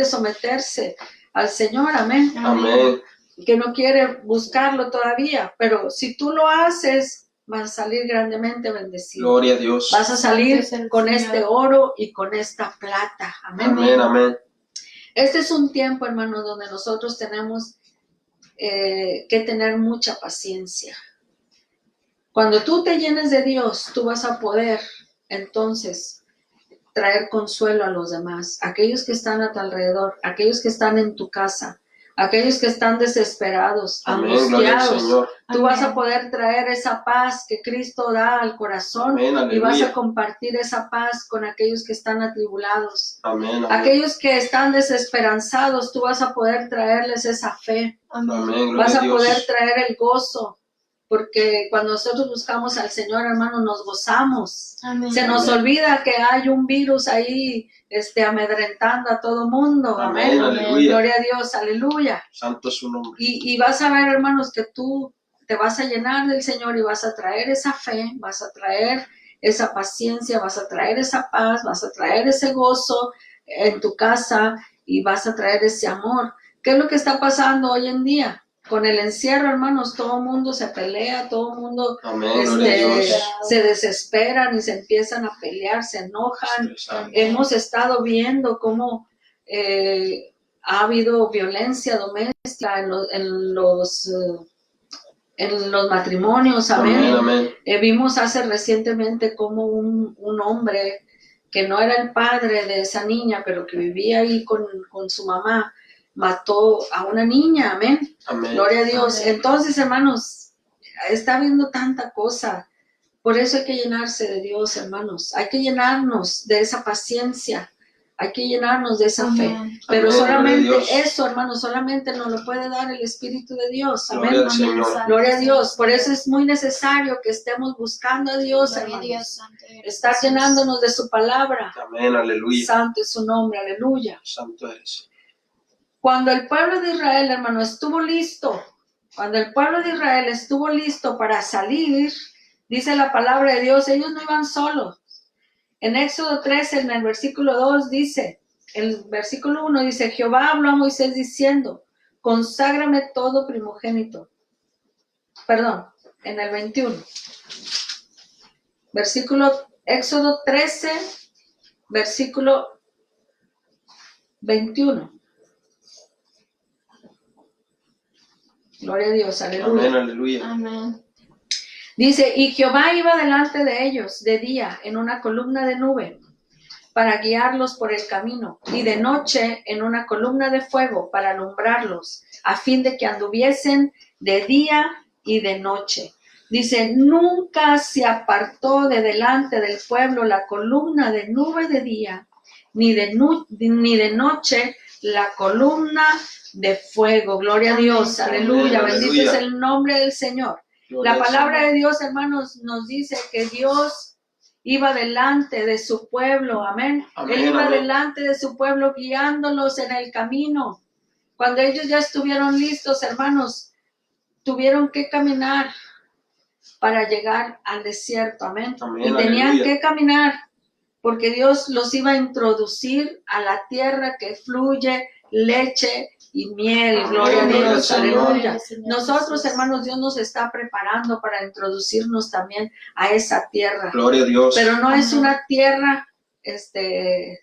someterse al Señor. Amén. Amén. Que no quiere buscarlo todavía, pero si tú lo haces, vas a salir grandemente bendecido. Gloria a Dios. Vas a salir Santo es el con Señor. este oro y con esta plata. Amén. Amén. Amén. Este es un tiempo, hermanos, donde nosotros tenemos que tener mucha paciencia. Cuando tú te llenes de Dios, tú vas a poder entonces traer consuelo a los demás, aquellos que están a tu alrededor, aquellos que están en tu casa, aquellos que están desesperados, Amén. Gloria al angustiados. Señor. Tú vas a poder traer esa paz que Cristo da al corazón. Amén. Y vas Aleluya. a compartir esa paz con aquellos que están atribulados. Amén. Amén. Aquellos que están desesperanzados, tú vas a poder traerles esa fe. Amén. Gloria Vas a a Dios. poder traer el gozo. Porque cuando nosotros buscamos al Señor, hermano, nos gozamos. Amén. Se nos olvida que hay un virus ahí amedrentando a todo mundo. Amén. Amén. Aleluya. Gloria a Dios. Aleluya. Santo es su nombre. Y vas a ver, hermanos, que tú te vas a llenar del Señor y vas a traer esa fe, vas a traer esa paciencia, vas a traer esa paz, vas a traer ese gozo en tu casa y vas a traer ese amor. ¿Qué es lo que está pasando hoy en día? Con el encierro, hermanos, todo el mundo se pelea, todo el mundo Amén. Gloria a Dios. se desesperan y se empiezan a pelear, se enojan. Hemos estado viendo cómo ha habido violencia doméstica en los matrimonios. Amén. Amén. Amén. Vimos hace recientemente cómo un hombre que no era el padre de esa niña, pero que vivía ahí con su mamá, mató a una niña. Amén. Amén. Gloria a Dios. Amén. Entonces, hermanos, está habiendo tanta cosa. Por eso hay que llenarse de Dios, hermanos. Hay que llenarnos de esa paciencia. Hay que llenarnos de esa fe. Amén. Pero Amén. solamente Gloria a Dios. eso, hermanos, solamente nos lo puede dar el Espíritu de Dios. Amén. Gloria al Señor. Gloria a Dios. Por eso es muy necesario que estemos buscando a Dios, Gloria a hermanos. Dios, santo eres Estar Jesús. llenándonos de su palabra. Amén. Aleluya. Santo es su nombre. Aleluya. Santo eres. Cuando el pueblo de Israel, hermano, estuvo listo, cuando el pueblo de Israel estuvo listo para salir, dice la palabra de Dios, ellos no iban solos. En Éxodo 13, en el versículo 2 dice, el versículo 1 dice, Jehová habló a Moisés diciendo, conságrame todo primogénito. Perdón, en el 21. Éxodo 13, versículo 21. Gloria a Dios, aleluya. Amén. Aleluya. Amén. Dice, y Jehová iba delante de ellos de día en una columna de nube para guiarlos por el camino, y de noche en una columna de fuego para alumbrarlos, a fin de que anduviesen de día y de noche. Dice, nunca se apartó de delante del pueblo la columna de nube de día, ni de noche la columna de fuego. Gloria a Dios, Amén. aleluya, Amén, bendito aleluya. es el nombre del Señor. Gloria La al palabra Señor. de Dios, hermanos, nos dice que Dios iba delante de su pueblo, amén. Amén, Él iba amén. delante de su pueblo guiándolos en el camino. Cuando ellos ya estuvieron listos, hermanos, tuvieron que caminar para llegar al desierto, amén. Amén, Y tenían aleluya. que caminar porque Dios los iba a introducir a la tierra que fluye leche y miel. Amén, Gloria a gloria al Dios, Señor. aleluya. Señor Nosotros, Jesús. hermanos, Dios nos está preparando para introducirnos también a esa tierra. Gloria a Dios. Pero no es Amén. una tierra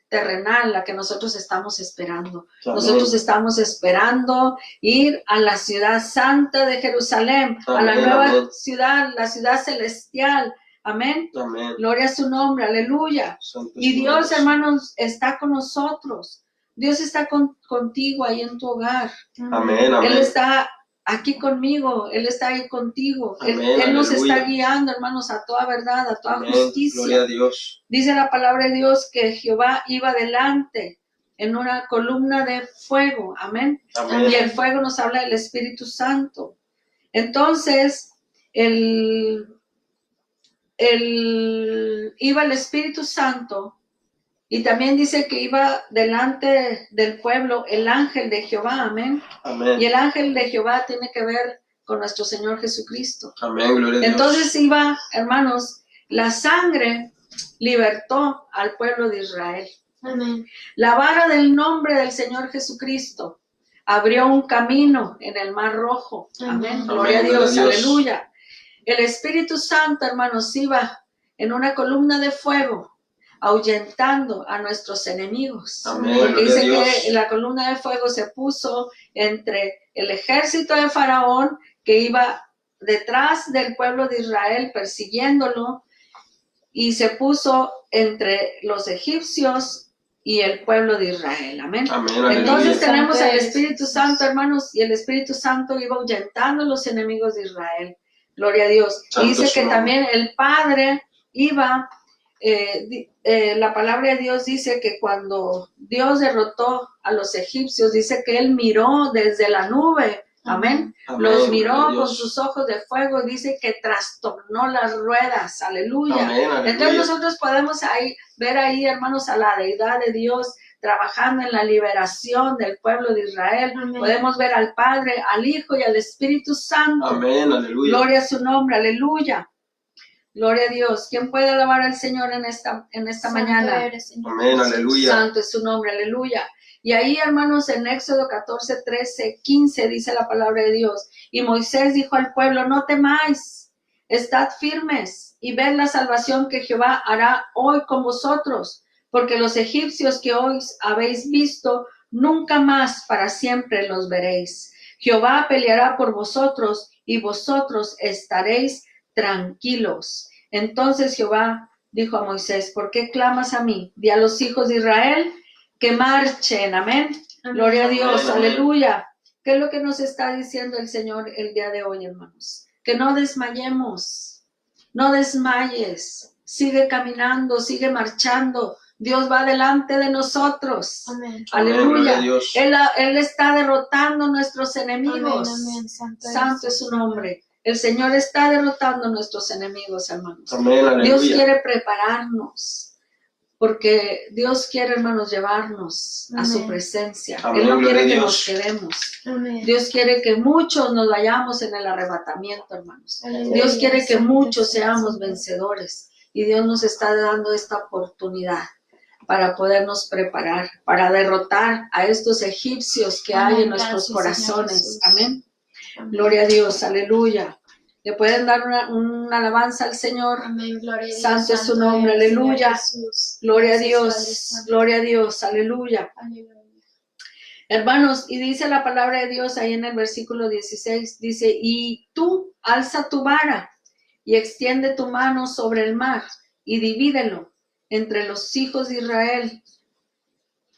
terrenal la que nosotros estamos esperando. Amén. Nosotros estamos esperando ir a la ciudad santa de Jerusalén, a la Amén, nueva amén. ciudad, la ciudad celestial. Amén. Amén. Gloria a su nombre, aleluya. Santo es Y tu Dios, nombre. hermanos, está con nosotros. Dios está contigo ahí en tu hogar. Amén, amén. Él está aquí conmigo, Él está ahí contigo. Amén, Él nos aleluya. está guiando, hermanos, a toda verdad, a toda Amén. justicia. Gloria a Dios. Dice la palabra de Dios que Jehová iba delante en una columna de fuego. Amén. Amén. Y el fuego nos habla del Espíritu Santo. Entonces, iba el Espíritu Santo, y también dice que iba delante del pueblo el ángel de Jehová, amén. Amén. Y el ángel de Jehová tiene que ver con nuestro Señor Jesucristo. Amén. Gloria a Dios. Entonces iba, hermanos, la sangre libertó al pueblo de Israel. Amén. La vara del nombre del Señor Jesucristo abrió un camino en el Mar Rojo. Amén. Amén. Gloria a Amén, Dios, gloria a Dios. aleluya. El Espíritu Santo, hermanos, iba en una columna de fuego ahuyentando a nuestros enemigos. Amén, Porque gloria a dice Dios. que la columna de fuego se puso entre el ejército de Faraón, que iba detrás del pueblo de Israel persiguiéndolo, y se puso entre los egipcios y el pueblo de Israel. Amén. Amén, aleluya. Entonces tenemos Santo al es Espíritu Jesús. Santo, hermanos, y el Espíritu Santo iba ahuyentando a los enemigos de Israel. Gloria a Dios. Santo Y dice es su que nombre. también el Padre iba, la palabra de Dios dice que cuando Dios derrotó a los egipcios, dice que Él miró desde la nube. Amén. Amén, Los gloria a miró Dios. con sus ojos de fuego y dice que trastornó las ruedas. Aleluya. Amén, aleluya. Entonces nosotros podemos ver ahí, hermanos, a la deidad de Dios trabajando en la liberación del pueblo de Israel. Amén. Podemos ver al Padre, al Hijo y al Espíritu Santo. Amén, aleluya. Gloria a su nombre, aleluya. Gloria a Dios. ¿Quién puede alabar al Señor en esta Santo mañana? eres, Señor Amén, Jesús. aleluya. Santo es su nombre, aleluya. Y ahí, hermanos, en Éxodo 14, 13, 15 dice la palabra de Dios. Y Moisés dijo al pueblo, no temáis, estad firmes y ved la salvación que Jehová hará hoy con vosotros, porque los egipcios que hoy habéis visto, nunca más para siempre los veréis. Jehová peleará por vosotros y vosotros estaréis tranquilos. Entonces Jehová dijo a Moisés, ¿por qué clamas a mí? Di a los hijos de Israel que marchen, amén. Amén. Gloria a Dios, Amén, amén. aleluya. ¿Qué es lo que nos está diciendo el Señor el día de hoy, hermanos? Que no desmayemos, no desmayes, sigue caminando, sigue marchando. Dios va delante de nosotros. Amén. Amén, gloria Aleluya. a Dios. Él está derrotando a nuestros Amén, enemigos. amén. Santo es su nombre. El Señor está derrotando a nuestros enemigos, hermanos. Amén, Dios aleluya. quiere prepararnos, porque Dios quiere, hermanos, llevarnos a su Amén. presencia. Amén, Él no gloria quiere a que Dios. nos quedemos. Amén. Dios quiere que muchos nos vayamos en el arrebatamiento, hermanos. Aleluya. Dios quiere que Santo muchos es seamos Señor. vencedores. Y Dios nos está dando esta oportunidad para podernos preparar, para derrotar a estos egipcios que hay en Amén. nuestros Gracias, Señor corazones. Jesús. Amén. Amén. Gloria a Dios, aleluya. Le pueden dar una alabanza al Señor. Amén. Gloria a Dios. Santo es su nombre, eres, Señor aleluya. Jesús. Gloria a Gracias, Padre Dios, Santo. gloria a Dios, aleluya. Aleluya. Hermanos, y dice la palabra de Dios ahí en el versículo 16, dice, y tú alza tu vara y extiende tu mano sobre el mar y divídelo entre los hijos de Israel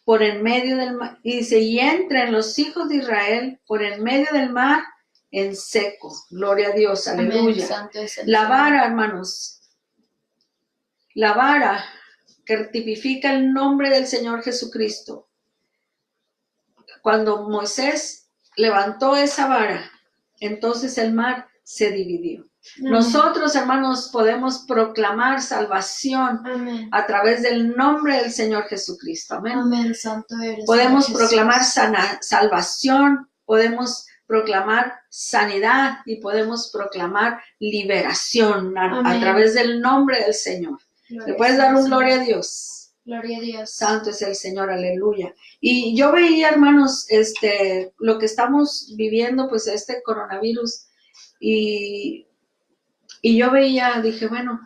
por en medio del mar. Y dice, y entren los hijos de Israel por en medio del mar en seco. Gloria a Dios, Amén. aleluya. Santo es el La Señor. vara, hermanos, la vara que tipifica el nombre del Señor Jesucristo. Cuando Moisés levantó esa vara, entonces el mar se dividió. Nosotros, hermanos, podemos proclamar salvación Amén. a través del nombre del Señor Jesucristo. Amén. Amén, santo eres. Podemos Señor proclamar Jesús. salvación, podemos proclamar sanidad y podemos proclamar liberación a Amén. través del nombre del Señor. Gloria ¿Le puedes sea dar al un gloria a Señor. Dios? Gloria a Dios. Santo es el Señor, aleluya. Y yo veía, hermanos, lo que estamos viviendo, pues este coronavirus, y yo veía, dije, bueno,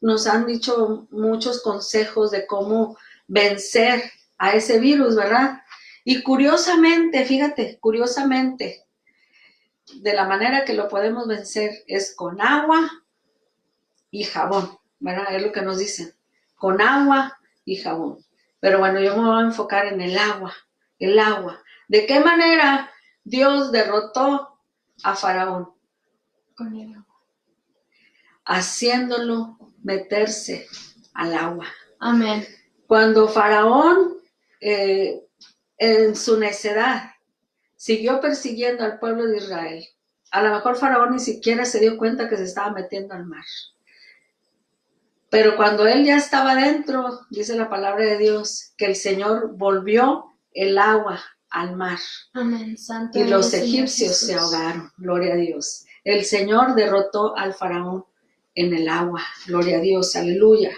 nos han dicho muchos consejos de cómo vencer a ese virus, ¿verdad? Y curiosamente, fíjate, curiosamente, de la manera que lo podemos vencer es con agua y jabón, ¿verdad? Es lo que nos dicen, con agua y jabón. Pero bueno, yo me voy a enfocar en el agua, el agua. ¿De qué manera Dios derrotó a Faraón? Con el agua. Haciéndolo meterse al agua. Amén. Cuando Faraón, en su necedad, siguió persiguiendo al pueblo de Israel, a lo mejor Faraón ni siquiera se dio cuenta que se estaba metiendo al mar. Pero cuando él ya estaba dentro, dice la palabra de Dios, que el Señor volvió el agua al mar. Amén, santo Y los eres, Señor egipcios se Jesús. ahogaron, gloria a Dios. El Señor derrotó al Faraón en el agua, gloria a Dios, aleluya.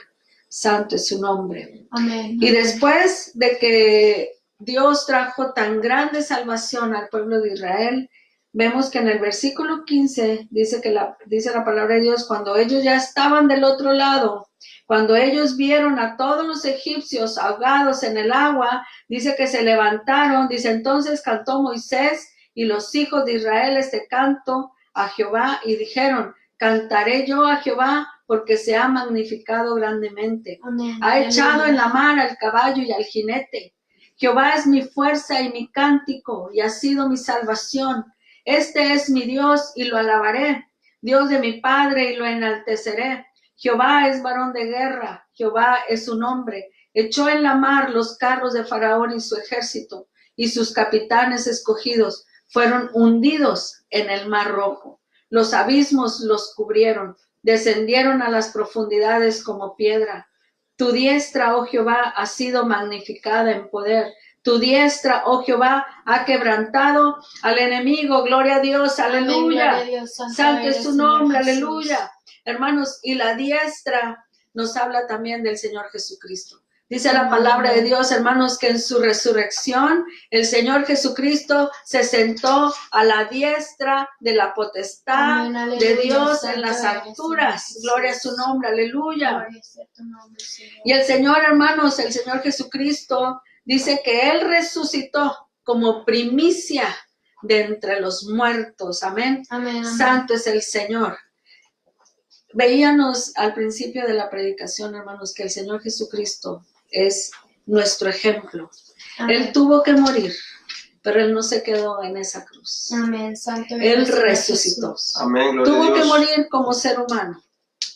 Santo es su nombre. Amén. Y después de que Dios trajo tan grande salvación al pueblo de Israel, vemos que en el versículo 15 dice la palabra de Dios, cuando ellos ya estaban del otro lado, cuando ellos vieron a todos los egipcios ahogados en el agua, dice que se levantaron, dice, entonces cantó Moisés y los hijos de Israel este canto a Jehová y dijeron, cantaré yo a Jehová porque se ha magnificado grandemente. Amén. Ha echado Aleluya. en la mar al caballo y al jinete. Jehová es mi fuerza y mi cántico y ha sido mi salvación. Este es mi Dios y lo alabaré, Dios de mi Padre y lo enalteceré. Jehová es varón de guerra, Jehová es su nombre. Echó en la mar los carros de Faraón y su ejército, y sus capitanes escogidos fueron hundidos en el mar rojo. Los abismos los cubrieron, descendieron a las profundidades como piedra. Tu diestra, oh Jehová, ha sido magnificada en poder. Tu diestra, oh Jehová, ha quebrantado al enemigo. Gloria a Dios, Amén, aleluya. gloria a Dios, Santo es eres, su Señor nombre, Jesús. aleluya. Hermanos, y la diestra nos habla también del Señor Jesucristo. Dice la Amén. palabra de Dios, hermanos, que en su resurrección el Señor Jesucristo se sentó a la diestra de la potestad Amén, aleluya, de Dios santo en las eres, alturas. Señor Gloria a Jesús. su nombre, aleluya. Gloria sea tu nombre, Señor. Y el Señor, hermanos, el Señor Jesucristo dice que Él resucitó como primicia de entre los muertos. Amén. Amén, amén. Santo es el Señor. Veíamos al principio de la predicación, hermanos, que el Señor Jesucristo es nuestro ejemplo. Amén. Él tuvo que morir, pero Él no se quedó en esa cruz. Amén, santo Él eres, Señor resucitó. Jesús. Amén, gloria a Tuvo que Dios. morir como ser humano,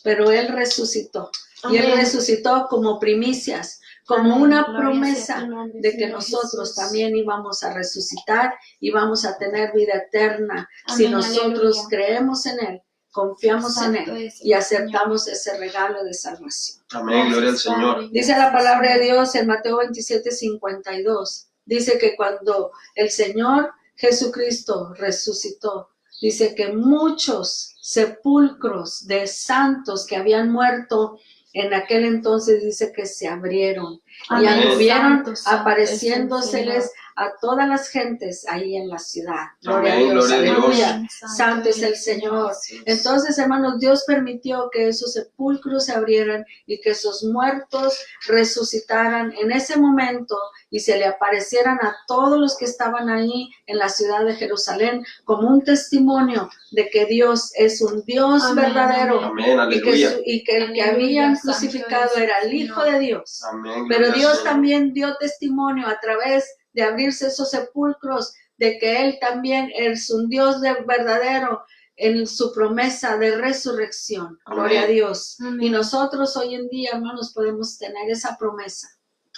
pero Él resucitó. Y Él Amén. resucitó como primicias, como Amén, una gloria sea promesa tu nombre, de que Señor nosotros Jesús. también íbamos a resucitar y vamos a tener vida eterna si Amén, nosotros aleluya. creemos en Él, confiamos Santo en Él es el y aceptamos ese regalo de salvación. Amén, gloria al Gracias, Señor. Padre. Dice la Gracias, palabra de Señor. Dios en Mateo 27:52. Dice que cuando el Señor Jesucristo resucitó, dice que muchos sepulcros de santos que habían muerto en aquel entonces, dice que se abrieron y Amén, anduvieron santo, santo apareciéndoseles es a todas las gentes ahí en la ciudad. Gloria Amén, a Dios, gloria a Dios. aleluya. Amén, Santo es el eres, Señor. Jesús. Entonces, hermanos, Dios permitió que esos sepulcros se abrieran y que esos muertos resucitaran en ese momento y se le aparecieran a todos los que estaban ahí en la ciudad de Jerusalén como un testimonio de que Dios es un Dios Amén, verdadero. Amén, Y que, aleluya. y que el que Aleluya, habían santo crucificado es el era el Hijo Señor. de Dios. Amén, Pero gloria al Dios Señor. también dio testimonio a través de abrirse esos sepulcros de que Él también es un Dios verdadero en su promesa de resurrección. Amén. Gloria a Dios. Amén. Y nosotros hoy en día, hermanos, podemos tener esa promesa.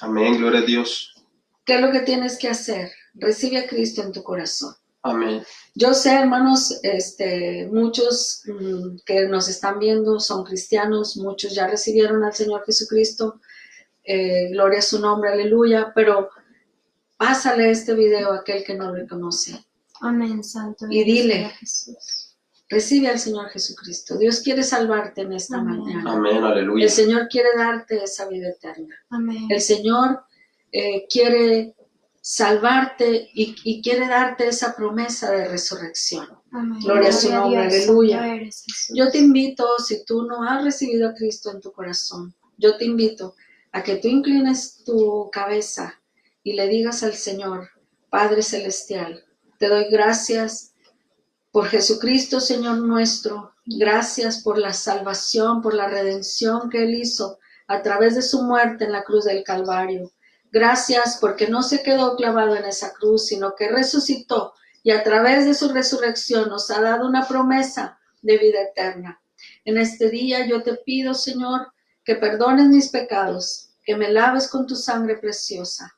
Amén, gloria a Dios. ¿Qué es lo que tienes que hacer? Recibe a Cristo en tu corazón. Amén. Yo sé, hermanos, muchos que nos están viendo son cristianos, muchos ya recibieron al Señor Jesucristo, gloria a su nombre, aleluya, pero pásale este video a aquel que no lo conoce Amén, Santo y eres, dile, Señor Jesús. recibe al Señor Jesucristo. Dios quiere salvarte en esta Amén. mañana. Amén, aleluya. El Señor quiere darte esa vida eterna. Amén. El Señor quiere salvarte y quiere darte esa promesa de resurrección. Amén. Gloria a su nombre, Dios, aleluya. Santo eres, Jesús. Yo te invito, si tú no has recibido a Cristo en tu corazón, yo te invito a que tú inclines tu cabeza y le digas al Señor, Padre Celestial, te doy gracias por Jesucristo, Señor nuestro. Gracias por la salvación, por la redención que Él hizo a través de su muerte en la cruz del Calvario. Gracias porque no se quedó clavado en esa cruz, sino que resucitó y a través de su resurrección nos ha dado una promesa de vida eterna. En este día yo te pido, Señor, que perdones mis pecados, que me laves con tu sangre preciosa,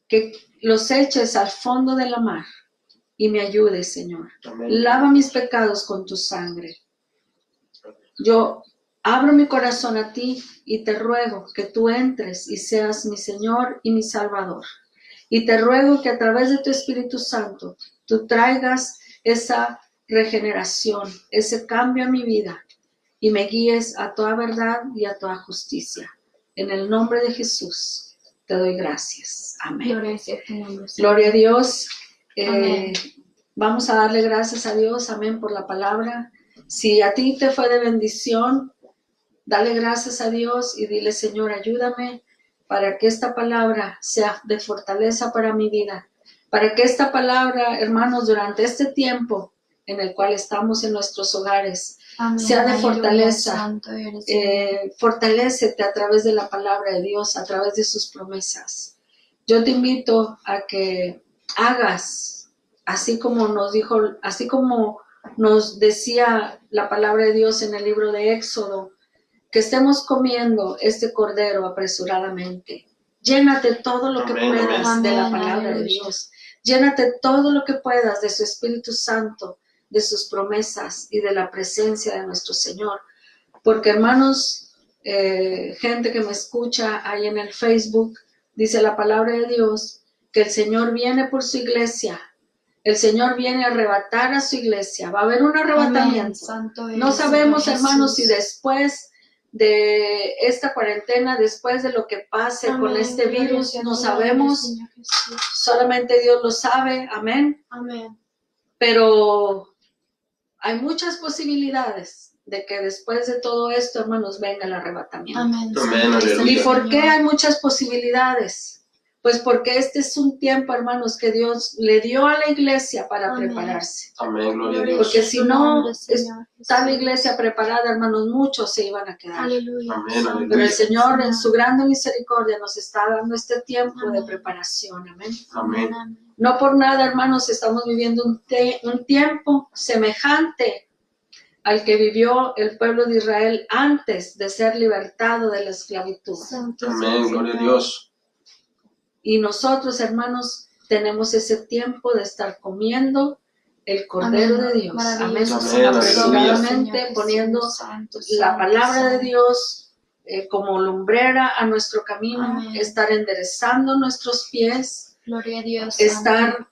que los eches al fondo de la mar y me ayudes, Señor. Amén. Lava mis pecados con tu sangre. Yo abro mi corazón a ti y te ruego que tú entres y seas mi Señor y mi Salvador. Y te ruego que a través de tu Espíritu Santo tú traigas esa regeneración, ese cambio a mi vida y me guíes a toda verdad y a toda justicia. En el nombre de Jesús te doy gracias. Amén. Gloria a tu nombre, Señor. Gloria a Dios. Amén. Vamos a darle gracias a Dios, amén, por la palabra. Si a ti te fue de bendición, dale gracias a Dios y dile, Señor, ayúdame para que esta palabra sea de fortaleza para mi vida, para que esta palabra, hermanos, durante este tiempo en el cual estamos en nuestros hogares, Amén. sea de Aleluya, fortaleza. Santo eres, Señor. Fortalécete a través de la palabra de Dios, a través de sus promesas. Yo te invito a que hagas así como nos decía la palabra de Dios en el libro de Éxodo, que estemos comiendo este cordero apresuradamente. Llénate todo lo que Amén, puedas amén. de la Amén, palabra de aleluya. Dios. Llénate todo lo que puedas de su Espíritu Santo, de sus promesas y de la presencia de nuestro Señor. Porque, hermanos, gente que me escucha ahí en el Facebook, dice la palabra de Dios que el Señor viene por su iglesia. El Señor viene a arrebatar a su iglesia. Va a haber un Amén. arrebatamiento. Santo eres, No sabemos, Señor hermanos, si Jesús. después de esta cuarentena, después de lo que pase con Amén. este Gloria virus, sea no tu nombre, sabemos. Señor Jesús. Solamente Dios lo sabe. Amén. Amén. Pero hay muchas posibilidades de que después de todo esto, hermanos, venga el arrebatamiento. Amén. Amén, Santo eres, aleluya. ¿Y por qué Señor. hay muchas posibilidades? Pues porque este es un tiempo, hermanos, que Dios le dio a la iglesia para Amén. prepararse. Amén, gloria a Gloria Dios. Porque sea si tu no nombre, Señor está la Jesús. iglesia preparada, hermanos, muchos se iban a quedar. Aleluya. Amén, Santo aleluya. Pero el eres, Señor, en su grande misericordia, nos está dando este tiempo de Amén. preparación. Amén. Amén. Amén. No por nada, hermanos, estamos viviendo un tiempo semejante al que vivió el pueblo de Israel antes de ser libertado de la esclavitud. Santo sea Amén, el gloria a Señor. Dios. Y nosotros, hermanos, tenemos ese tiempo de estar comiendo el Cordero Amén. de Dios. Amén. Maravilloso Amén, son tus Apresuradamente obras, Señor poniendo Jesús. Santo, la santo, palabra de santo. Dios como lumbrera a nuestro camino, Amén. estar enderezando nuestros pies, Gloria a Dios. estar Santo,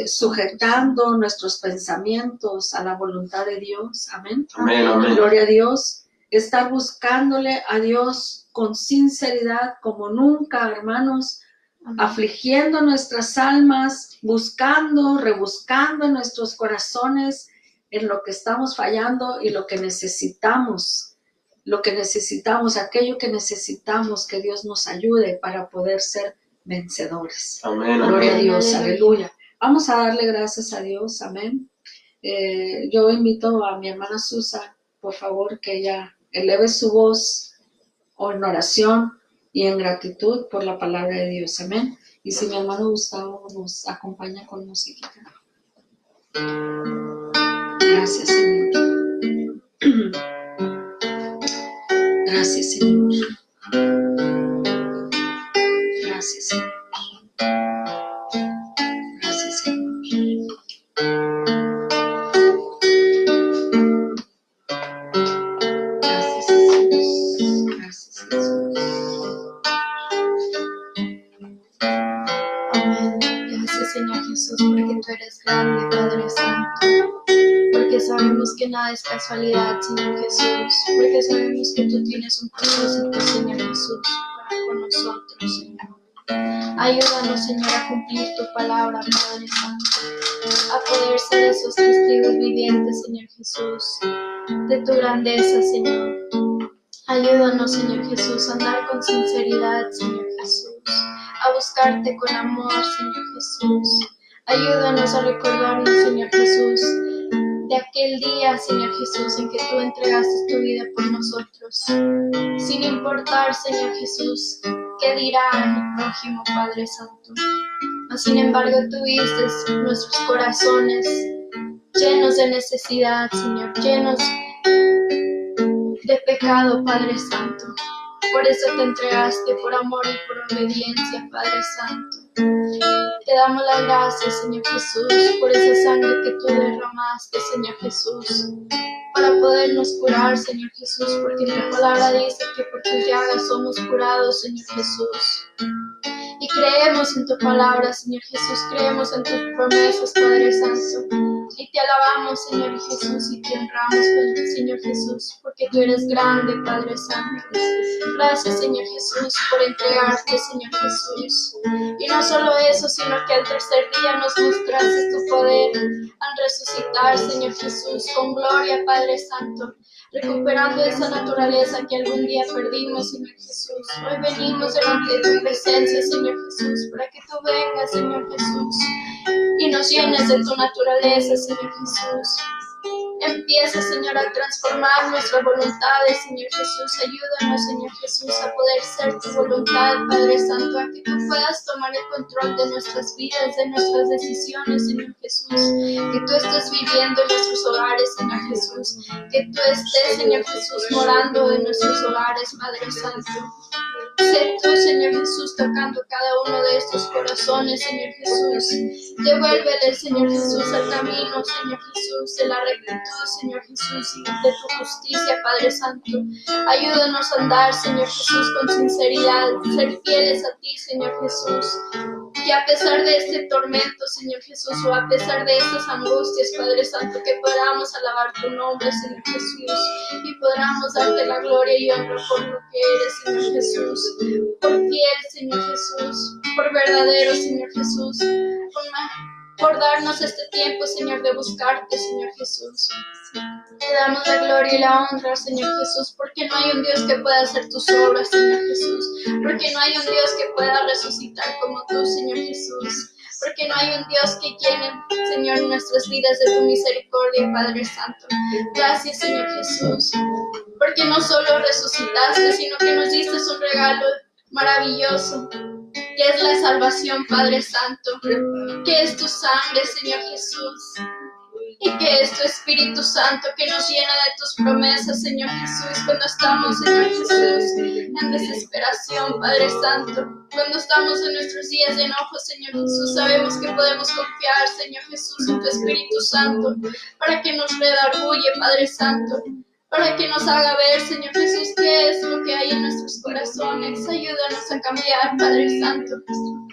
sujetando nuestros pensamientos a la voluntad de Dios. Amén. Amén, amén. Gloria a Dios. Estar buscándole a Dios con sinceridad como nunca, hermanos, Amén. afligiendo nuestras almas, buscando, rebuscando en nuestros corazones en lo que estamos fallando y lo que necesitamos, aquello que necesitamos que Dios nos ayude para poder ser vencedores. Amén, Gloria a amén. Dios, Aleluya. aleluya. Vamos a darle gracias a Dios, amén. Yo invito a mi hermana Susa, por favor, que ella eleve su voz en oración y en gratitud por la palabra de Dios, amén. Y si mi hermano Gustavo nos acompaña con música. Gracias, Señor. Gracias, Señor. Gracias, Señor. Gracias, Señor. Gracias, Señor Jesús, porque tú eres grande, Padre Santo. Porque sabemos que nada es casualidad, Señor Jesús. Porque sabemos que tú tienes un propósito, Señor Jesús, para con nosotros, Señor. Ayúdanos, Señor, a cumplir tu palabra, Padre Santo. A poder ser esos testigos vivientes, Señor Jesús, de tu grandeza, Señor. Ayúdanos, Señor Jesús, a andar con sinceridad, Señor Jesús. A buscarte con amor, Señor Jesús. Ayúdanos a recordarnos, Señor Jesús, de aquel día, Señor Jesús, en que tú entregaste tu vida por nosotros, sin importar, Señor Jesús, qué dirá el prójimo, Padre Santo. Mas, sin embargo, tuviste nuestros corazones llenos de necesidad, Señor, llenos de pecado, Padre Santo. Por eso te entregaste por amor y por obediencia, Padre Santo. Te damos las gracias, Señor Jesús, por esa sangre que tú derramaste, Señor Jesús, para podernos curar, Señor Jesús, porque tu palabra dice que por tus llagas somos curados, Señor Jesús. Y creemos en tu palabra, Señor Jesús, creemos en tus promesas, Padre Santo. Y te alabamos, Señor Jesús, y te honramos, Señor Jesús, porque tú eres grande, Padre Santo. Gracias, Señor Jesús, por entregarte, Señor Jesús. Y no solo eso, sino que al tercer día nos mostraste tu poder al resucitar, Señor Jesús, con gloria, Padre Santo, recuperando esa naturaleza que algún día perdimos, Señor Jesús. Hoy venimos delante de tu presencia, Señor Jesús, para que tú vengas, Señor Jesús, y nos llenes de tu naturaleza, Señor Jesús. Empieza, Señor, a transformar nuestras voluntades, Señor Jesús. Ayúdanos, Señor Jesús, a poder ser tu voluntad, Padre Santo, a que tú puedas tomar el control de nuestras vidas, de nuestras decisiones, Señor Jesús. Que tú estés viviendo en nuestros hogares, Señor Jesús. Que tú estés, Señor Jesús, morando en nuestros hogares, Padre Santo. Sé tú, Señor Jesús, tocando cada uno de estos corazones, Señor Jesús. Devuélvele, Señor Jesús, al camino, Señor Jesús, de la rectitud, Señor Jesús, y de tu justicia, Padre Santo. Ayúdanos a andar, Señor Jesús, con sinceridad, ser fieles a ti, Señor Jesús. Que a pesar de este tormento, Señor Jesús, o a pesar de estas angustias, Padre Santo, que podamos alabar tu nombre, Señor Jesús, y podamos darte la gloria y honra por lo que eres, Señor Jesús, por fiel, Señor Jesús, por verdadero, Señor Jesús, por darnos este tiempo, Señor, de buscarte, Señor Jesús. Te damos la gloria y la honra, Señor Jesús, porque no hay un Dios que pueda hacer tus obras, Señor Jesús, porque no hay un Dios que pueda resucitar como tú, Señor Jesús, porque no hay un Dios que llene, Señor, nuestras vidas de tu misericordia, Padre Santo. Gracias, Señor Jesús, porque no solo resucitaste, sino que nos diste un regalo maravilloso, que es la salvación, Padre Santo, que es tu sangre, Señor Jesús, y que es tu Espíritu Santo que nos llena de tus promesas, Señor Jesús, cuando estamos, Señor Jesús, en desesperación, Padre Santo, cuando estamos en nuestros días de enojo, Señor Jesús, sabemos que podemos confiar, Señor Jesús, en tu Espíritu Santo, para que nos redarguye, Padre Santo, para que nos haga ver, Señor Jesús, qué es lo que hay en nuestros corazones. Ayúdanos a cambiar, Padre Santo.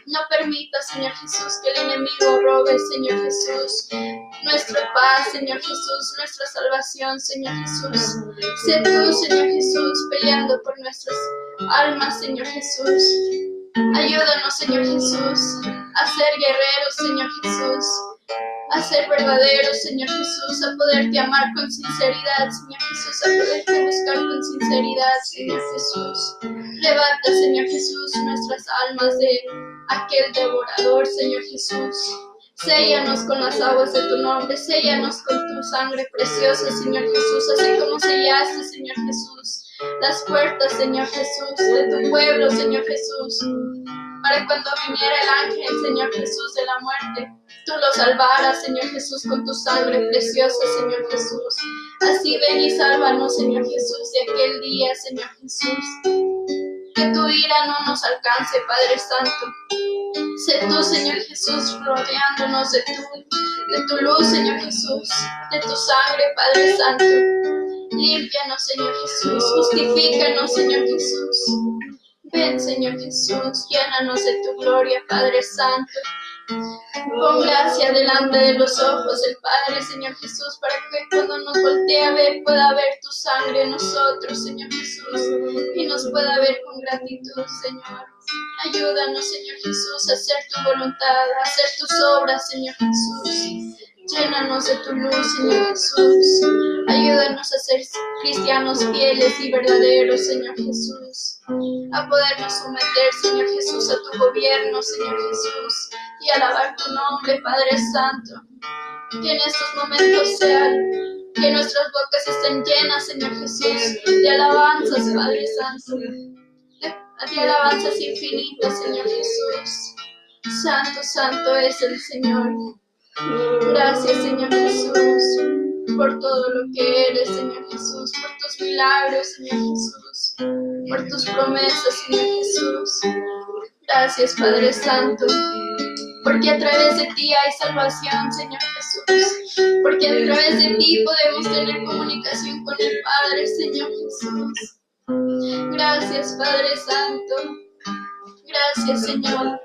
No permita, Señor Jesús, que el enemigo robe, Señor Jesús, nuestra paz, Señor Jesús, nuestra salvación, Señor Jesús. Sé tú, Señor Jesús, peleando por nuestras almas, Señor Jesús. Ayúdanos, Señor Jesús, a ser guerreros, Señor Jesús, a ser verdaderos, Señor Jesús, a poderte amar con sinceridad, Señor Jesús, a poderte buscar con sinceridad, Señor Jesús. Levanta, Señor Jesús, nuestras almas de aquel devorador, Señor Jesús. Séllanos con las aguas de tu nombre, séllanos con tu sangre preciosa, Señor Jesús, así como sellaste, Señor Jesús, las puertas, Señor Jesús, de tu pueblo, Señor Jesús, para cuando viniera el ángel, Señor Jesús, de la muerte, tú lo salvaras, Señor Jesús, con tu sangre preciosa, Señor Jesús. Así ven y sálvanos, Señor Jesús, de aquel día, Señor Jesús. Que tu ira no nos alcance, Padre Santo. Sé tú, Señor Jesús, rodeándonos de tu luz, Señor Jesús, de tu sangre, Padre Santo. Límpianos, Señor Jesús, justifícanos, Señor Jesús. Ven, Señor Jesús, llénanos de tu gloria, Padre Santo. Pon gracia delante de los ojos del Padre, Señor Jesús, para que cuando nos voltee a ver pueda ver tu sangre en nosotros, Señor Jesús, y nos pueda ver con gratitud, Señor. Ayúdanos, Señor Jesús, a hacer tu voluntad, a hacer tus obras, Señor Jesús. Llénanos de tu luz, Señor Jesús. Ayúdanos a ser cristianos fieles y verdaderos, Señor Jesús. A podernos someter, Señor Jesús, a tu gobierno, Señor Jesús. Y alabar tu nombre, Padre Santo. Que en estos momentos que nuestras bocas estén llenas, Señor Jesús, de alabanzas, Padre Santo. De alabanzas infinitas, Señor Jesús. Santo, santo es el Señor. Gracias, Señor Jesús, por todo lo que eres, Señor Jesús, por tus milagros, Señor Jesús, por tus promesas, Señor Jesús. Gracias, Padre Santo, porque a través de ti hay salvación, Señor Jesús, porque a través de ti podemos tener comunicación con el Padre, Señor Jesús. Gracias, Padre Santo. Gracias, Señor.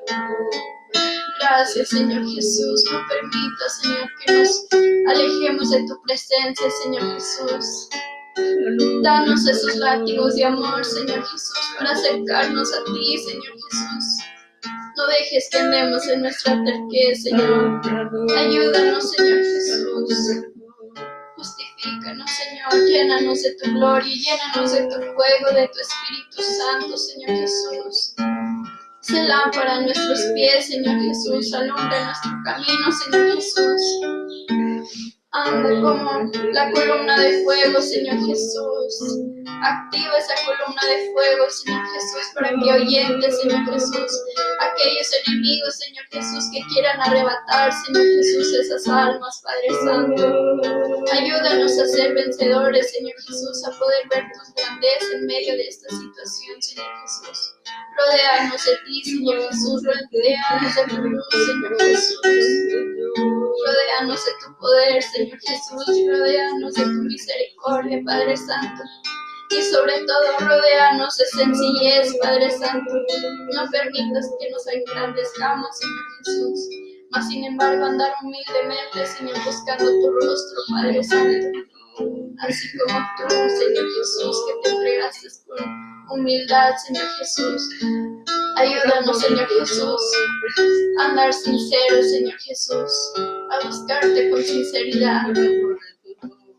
Gracias, Señor Jesús. No permita, Señor, que nos alejemos de tu presencia, Señor Jesús. Danos esos látigos de amor, Señor Jesús, para acercarnos a ti, Señor Jesús. No dejes que andemos en nuestra terquez, Señor. Ayúdanos, Señor Jesús. Justifícanos, Señor. Llénanos de tu gloria, llénanos de tu fuego, de tu Espíritu Santo, Señor Jesús. Sé lámpara a nuestros pies, Señor Jesús. Alumbra nuestro camino, Señor Jesús. Anda como la columna de fuego, Señor Jesús. Activa esa columna de fuego, Señor Jesús, para que ahuyente, Señor Jesús, aquellos enemigos, Señor Jesús, que quieran arrebatar, Señor Jesús, esas almas, Padre Santo. Ayúdanos a ser vencedores, Señor Jesús, a poder ver tus grandezas en medio de esta situación, Señor Jesús. Rodéanos de ti, Señor Jesús, rodéanos de tu luz, Señor Jesús. Rodéanos de tu poder, Señor Jesús, rodéanos de tu misericordia, Padre Santo. Y sobre todo, rodéanos de sencillez, Padre Santo. No permitas que nos engrandezcamos, Señor Jesús, mas sin embargo andar humildemente, Señor, buscando tu rostro, Padre Santo. Así como tú, Señor Jesús, que te entregaste con humildad, Señor Jesús. Ayúdanos, Señor Jesús, a andar sinceros, Señor Jesús, a buscarte con sinceridad.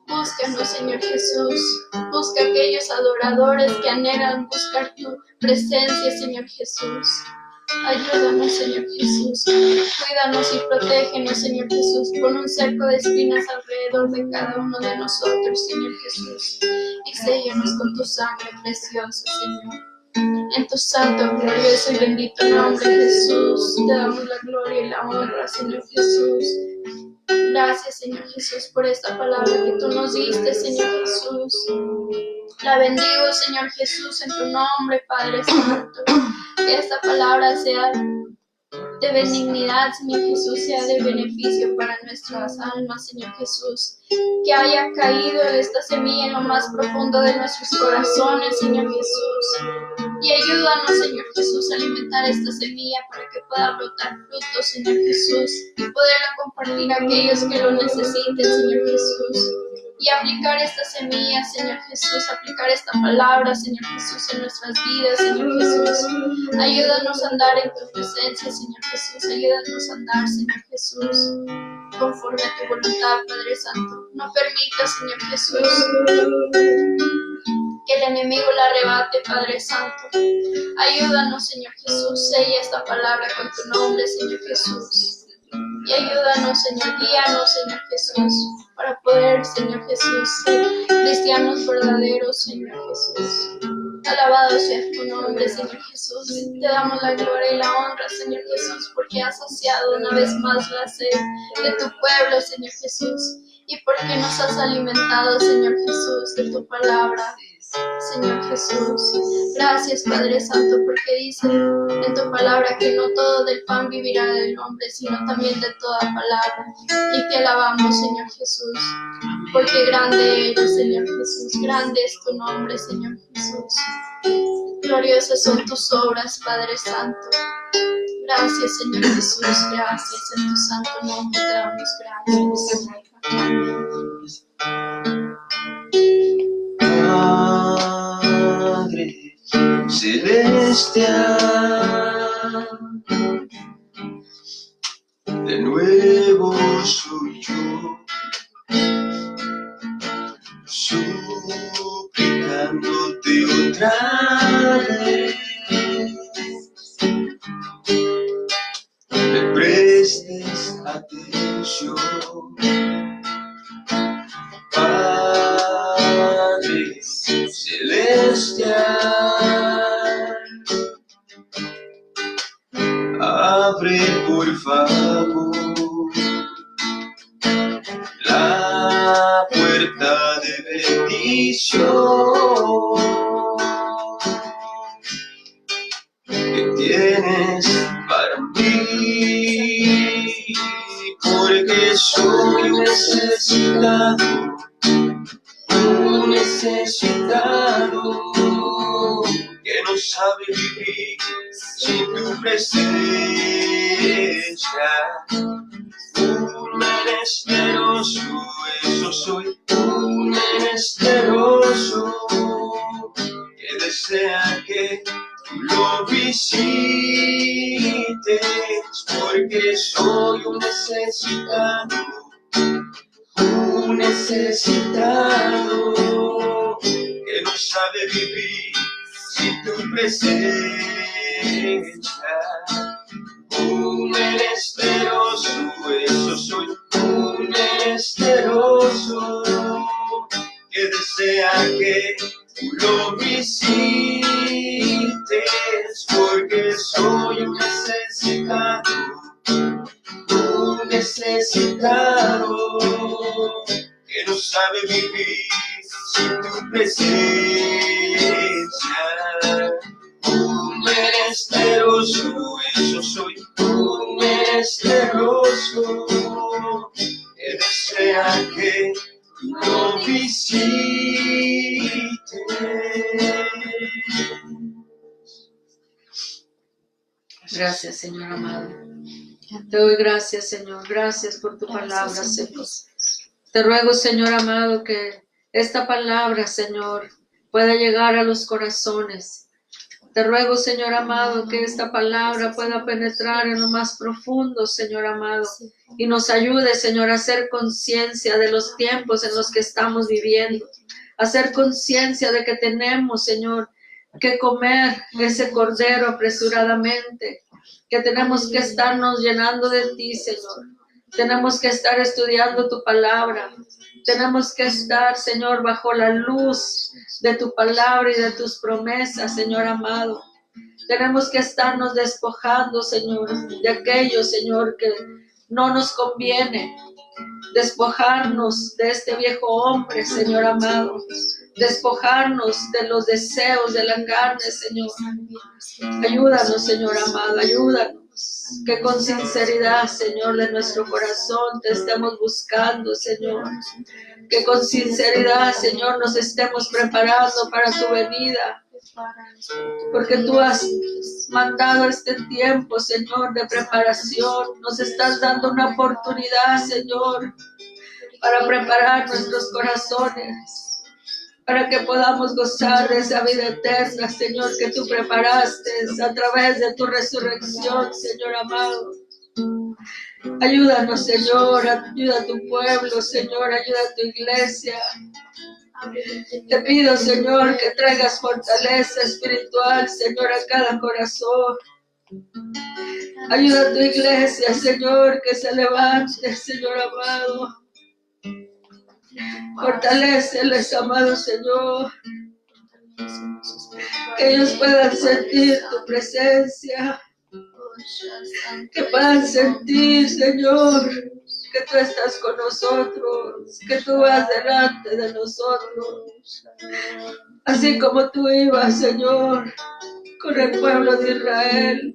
Búscanos, Señor Jesús. Busca aquellos adoradores que anhelan buscar tu presencia, Señor Jesús. Ayúdanos, Señor Jesús. Cuídanos y protégenos, Señor Jesús. Pon un cerco de espinas alrededor de cada uno de nosotros, Señor Jesús. Y séllanos con tu sangre preciosa, Señor. En tu santo, glorioso y bendito nombre, Jesús, te damos la gloria y la honra, Señor Jesús. Gracias, Señor Jesús, por esta palabra que tú nos diste, Señor Jesús. La bendigo, Señor Jesús, en tu nombre, Padre Santo. Que esta palabra sea de benignidad, Señor Jesús, sea de beneficio para nuestras almas, Señor Jesús. Que haya caído esta semilla en lo más profundo de nuestros corazones, Señor Jesús. Y ayúdanos, Señor Jesús, a alimentar esta semilla para que pueda brotar frutos, Señor Jesús, y poderla compartir a aquellos que lo necesiten, Señor Jesús. Y aplicar esta semilla, Señor Jesús, aplicar esta palabra, Señor Jesús, en nuestras vidas, Señor Jesús. Ayúdanos a andar en tu presencia, Señor Jesús. Ayúdanos a andar, Señor Jesús, conforme a tu voluntad, Padre Santo. No permitas, Señor Jesús, que el enemigo la arrebate, Padre Santo. Ayúdanos, Señor Jesús. Sella esta palabra con tu nombre, Señor Jesús. Y ayúdanos, Señor, guíanos, Señor Jesús, para poder, Señor Jesús, ser cristianos verdaderos, Señor Jesús. Alabado sea tu nombre, Señor Jesús. Te damos la gloria y la honra, Señor Jesús, porque has saciado una vez más la sed de tu pueblo, Señor Jesús. Y porque nos has alimentado, Señor Jesús, de tu palabra, Señor Jesús. Gracias, Padre Santo, porque dice en tu palabra que no todo del pan vivirá el hombre, sino también de toda palabra. Y te alabamos, Señor Jesús, porque grande eres, Señor Jesús. Grande es tu nombre, Señor Jesús. Gloriosas son tus obras, Padre Santo. Gracias, Señor Jesús, gracias. En tu santo nombre te damos gracias. Padre celestial, de nuevo soy yo, suplicándote otra vez, me prestes atención. Padre celestial, abre por favor la puerta de bendición que tienes para mí, porque soy un necesitado que no sabe vivir sin tu presencia. Un menesteroso, eso soy, un menesteroso que desea que tú lo visites, porque soy un necesitado que no sabe vivir sin tu presencia. Un menesteroso, eso soy, un menesteroso que desea que tú lo visites, porque soy un necesitado que no sabe vivir sin tu presencia. Un menesteroso, eso soy, un menesteroso que desea que tú lo visites. Gracias, Señor amado. Te doy gracias, Señor. Gracias por tu palabra, Señor. Te ruego, Señor amado, que esta palabra, Señor, pueda llegar a los corazones. Te ruego, Señor amado, que esta palabra pueda penetrar en lo más profundo, Señor amado, y nos ayude, Señor, a hacer conciencia de los tiempos en los que estamos viviendo, a hacer conciencia de que tenemos, Señor, que comer ese cordero apresuradamente, que tenemos que estarnos llenando de ti, Señor. Tenemos que estar estudiando tu palabra. Tenemos que estar, Señor, bajo la luz de tu palabra y de tus promesas, Señor amado. Tenemos que estarnos despojando, Señor, de aquello, Señor, que no nos conviene. Despojarnos de este viejo hombre, Señor amado. Despojarnos de los deseos de la carne, Señor. Ayúdanos, Señor amado, ayúdanos. Que con sinceridad, Señor, de nuestro corazón te estemos buscando, Señor. Que con sinceridad, Señor, nos estemos preparando para tu venida. Porque tú has mandado este tiempo, Señor, de preparación. Nos estás dando una oportunidad, Señor, para preparar nuestros corazones, para que podamos gozar de esa vida eterna, Señor, que tú preparaste a través de tu resurrección, Señor amado. Ayúdanos, Señor, ayuda a tu pueblo, Señor, ayuda a tu iglesia. Te pido, Señor, que traigas fortaleza espiritual, Señor, a cada corazón. Ayuda a tu iglesia, Señor, que se levante, Señor amado. Fortaléceles, amado Señor, que ellos puedan sentir tu presencia, que puedan sentir, Señor, que tú estás con nosotros, que tú vas delante de nosotros, así como tú ibas, Señor, con el pueblo de Israel.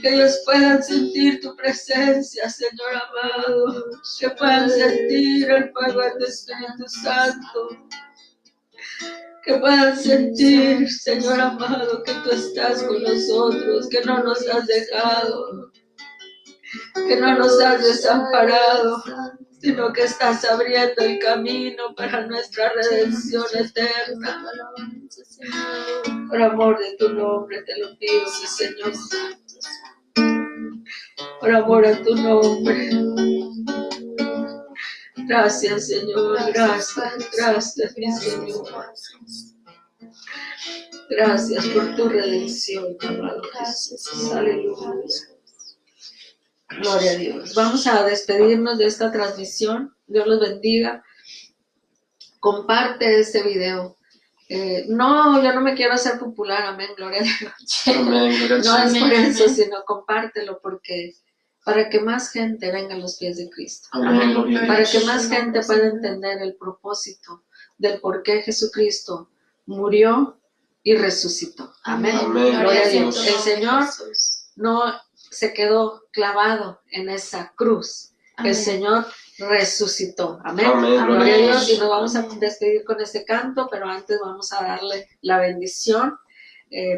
Que ellos puedan sentir tu presencia, Señor amado. Que puedan sentir el fuego de tu Espíritu Santo. Que puedan sentir, Señor amado, que tú estás con nosotros, que no nos has dejado, que no nos has desamparado, sino que estás abriendo el camino para nuestra redención eterna. Por amor de tu nombre te lo pido, mi Señor. Por amor a tu nombre. Gracias, Señor. Gracias, mi Señor. Gracias por tu redención, amado Jesús. Aleluya. Gloria a Dios. Vamos a despedirnos de esta transmisión. Dios los bendiga. Comparte este video. No, yo no me quiero hacer popular, amén, gloria a Dios. Amén, gracias. No es por Amén. eso, sino compártelo porque para que más gente venga a los pies de Cristo. Amén, gloria a Para Dios. que más gente pueda entender el propósito del por qué Jesucristo murió y resucitó. Amén. Amén. Gloria a Gracias. Dios. El Señor no se quedó clavado en esa cruz. El Señor resucitó. Amén. Amén, Gloria a Amén. Dios. Y nos vamos a despedir con este canto, pero antes vamos a darle la bendición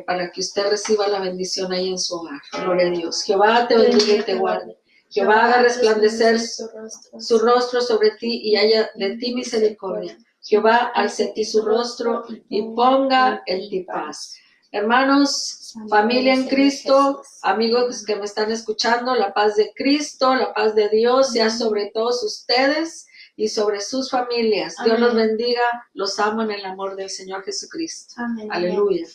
para que usted reciba la bendición ahí en su hogar. Gloria a Dios. Jehová te bendiga y te guarde. Jehová haga resplandecer su rostro sobre ti y haya de ti misericordia. Jehová alce en ti su rostro y ponga en ti paz. Hermanos, familia en Cristo, amigos que me están escuchando, la paz de Cristo, la paz de Dios sea sobre todos ustedes y sobre sus familias. Dios los bendiga, los amo en el amor del Señor Jesucristo. Amén. Aleluya.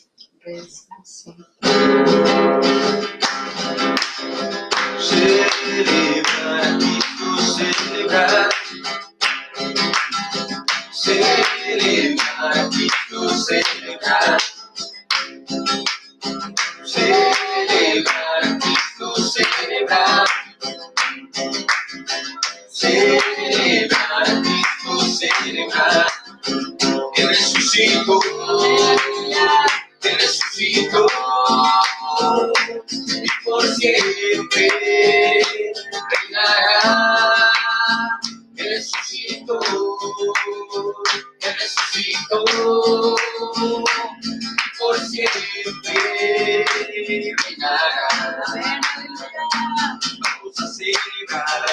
Celebrar, Cristo, celebrar. Celebrar, Cristo, celebrar. Celebrar, Cristo, celebrar. Celebrar, Cristo, celebrar. Que resucitó, que resucitó. Y por siempre reinará. Que resucitó, que resucitó. Y por siempre reinará. Vamos a celebrar,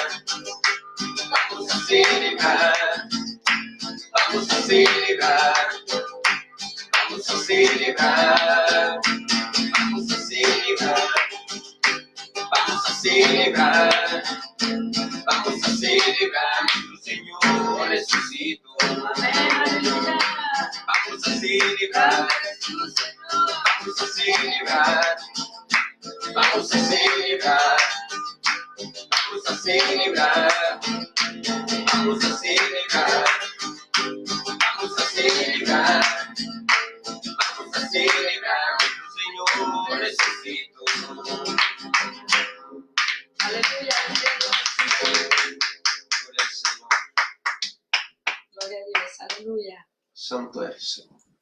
vamos a celebrar, vamos a celebrar, vamos a celebrar, vamos a celebrar, vamos a celebrar, vamos a celebrar, nuestro Señor resucitó. Vamos a celebrar, vamos a celebrar, vamos a celebrar, vamos a celebrar, vamos a celebrar, vamos a celebrar, vamos a celebrar, nuestro Señor resucitó. Aleluya. Gloria al Señor. Gloria a Dios. Aleluya. Santo eres, Señor.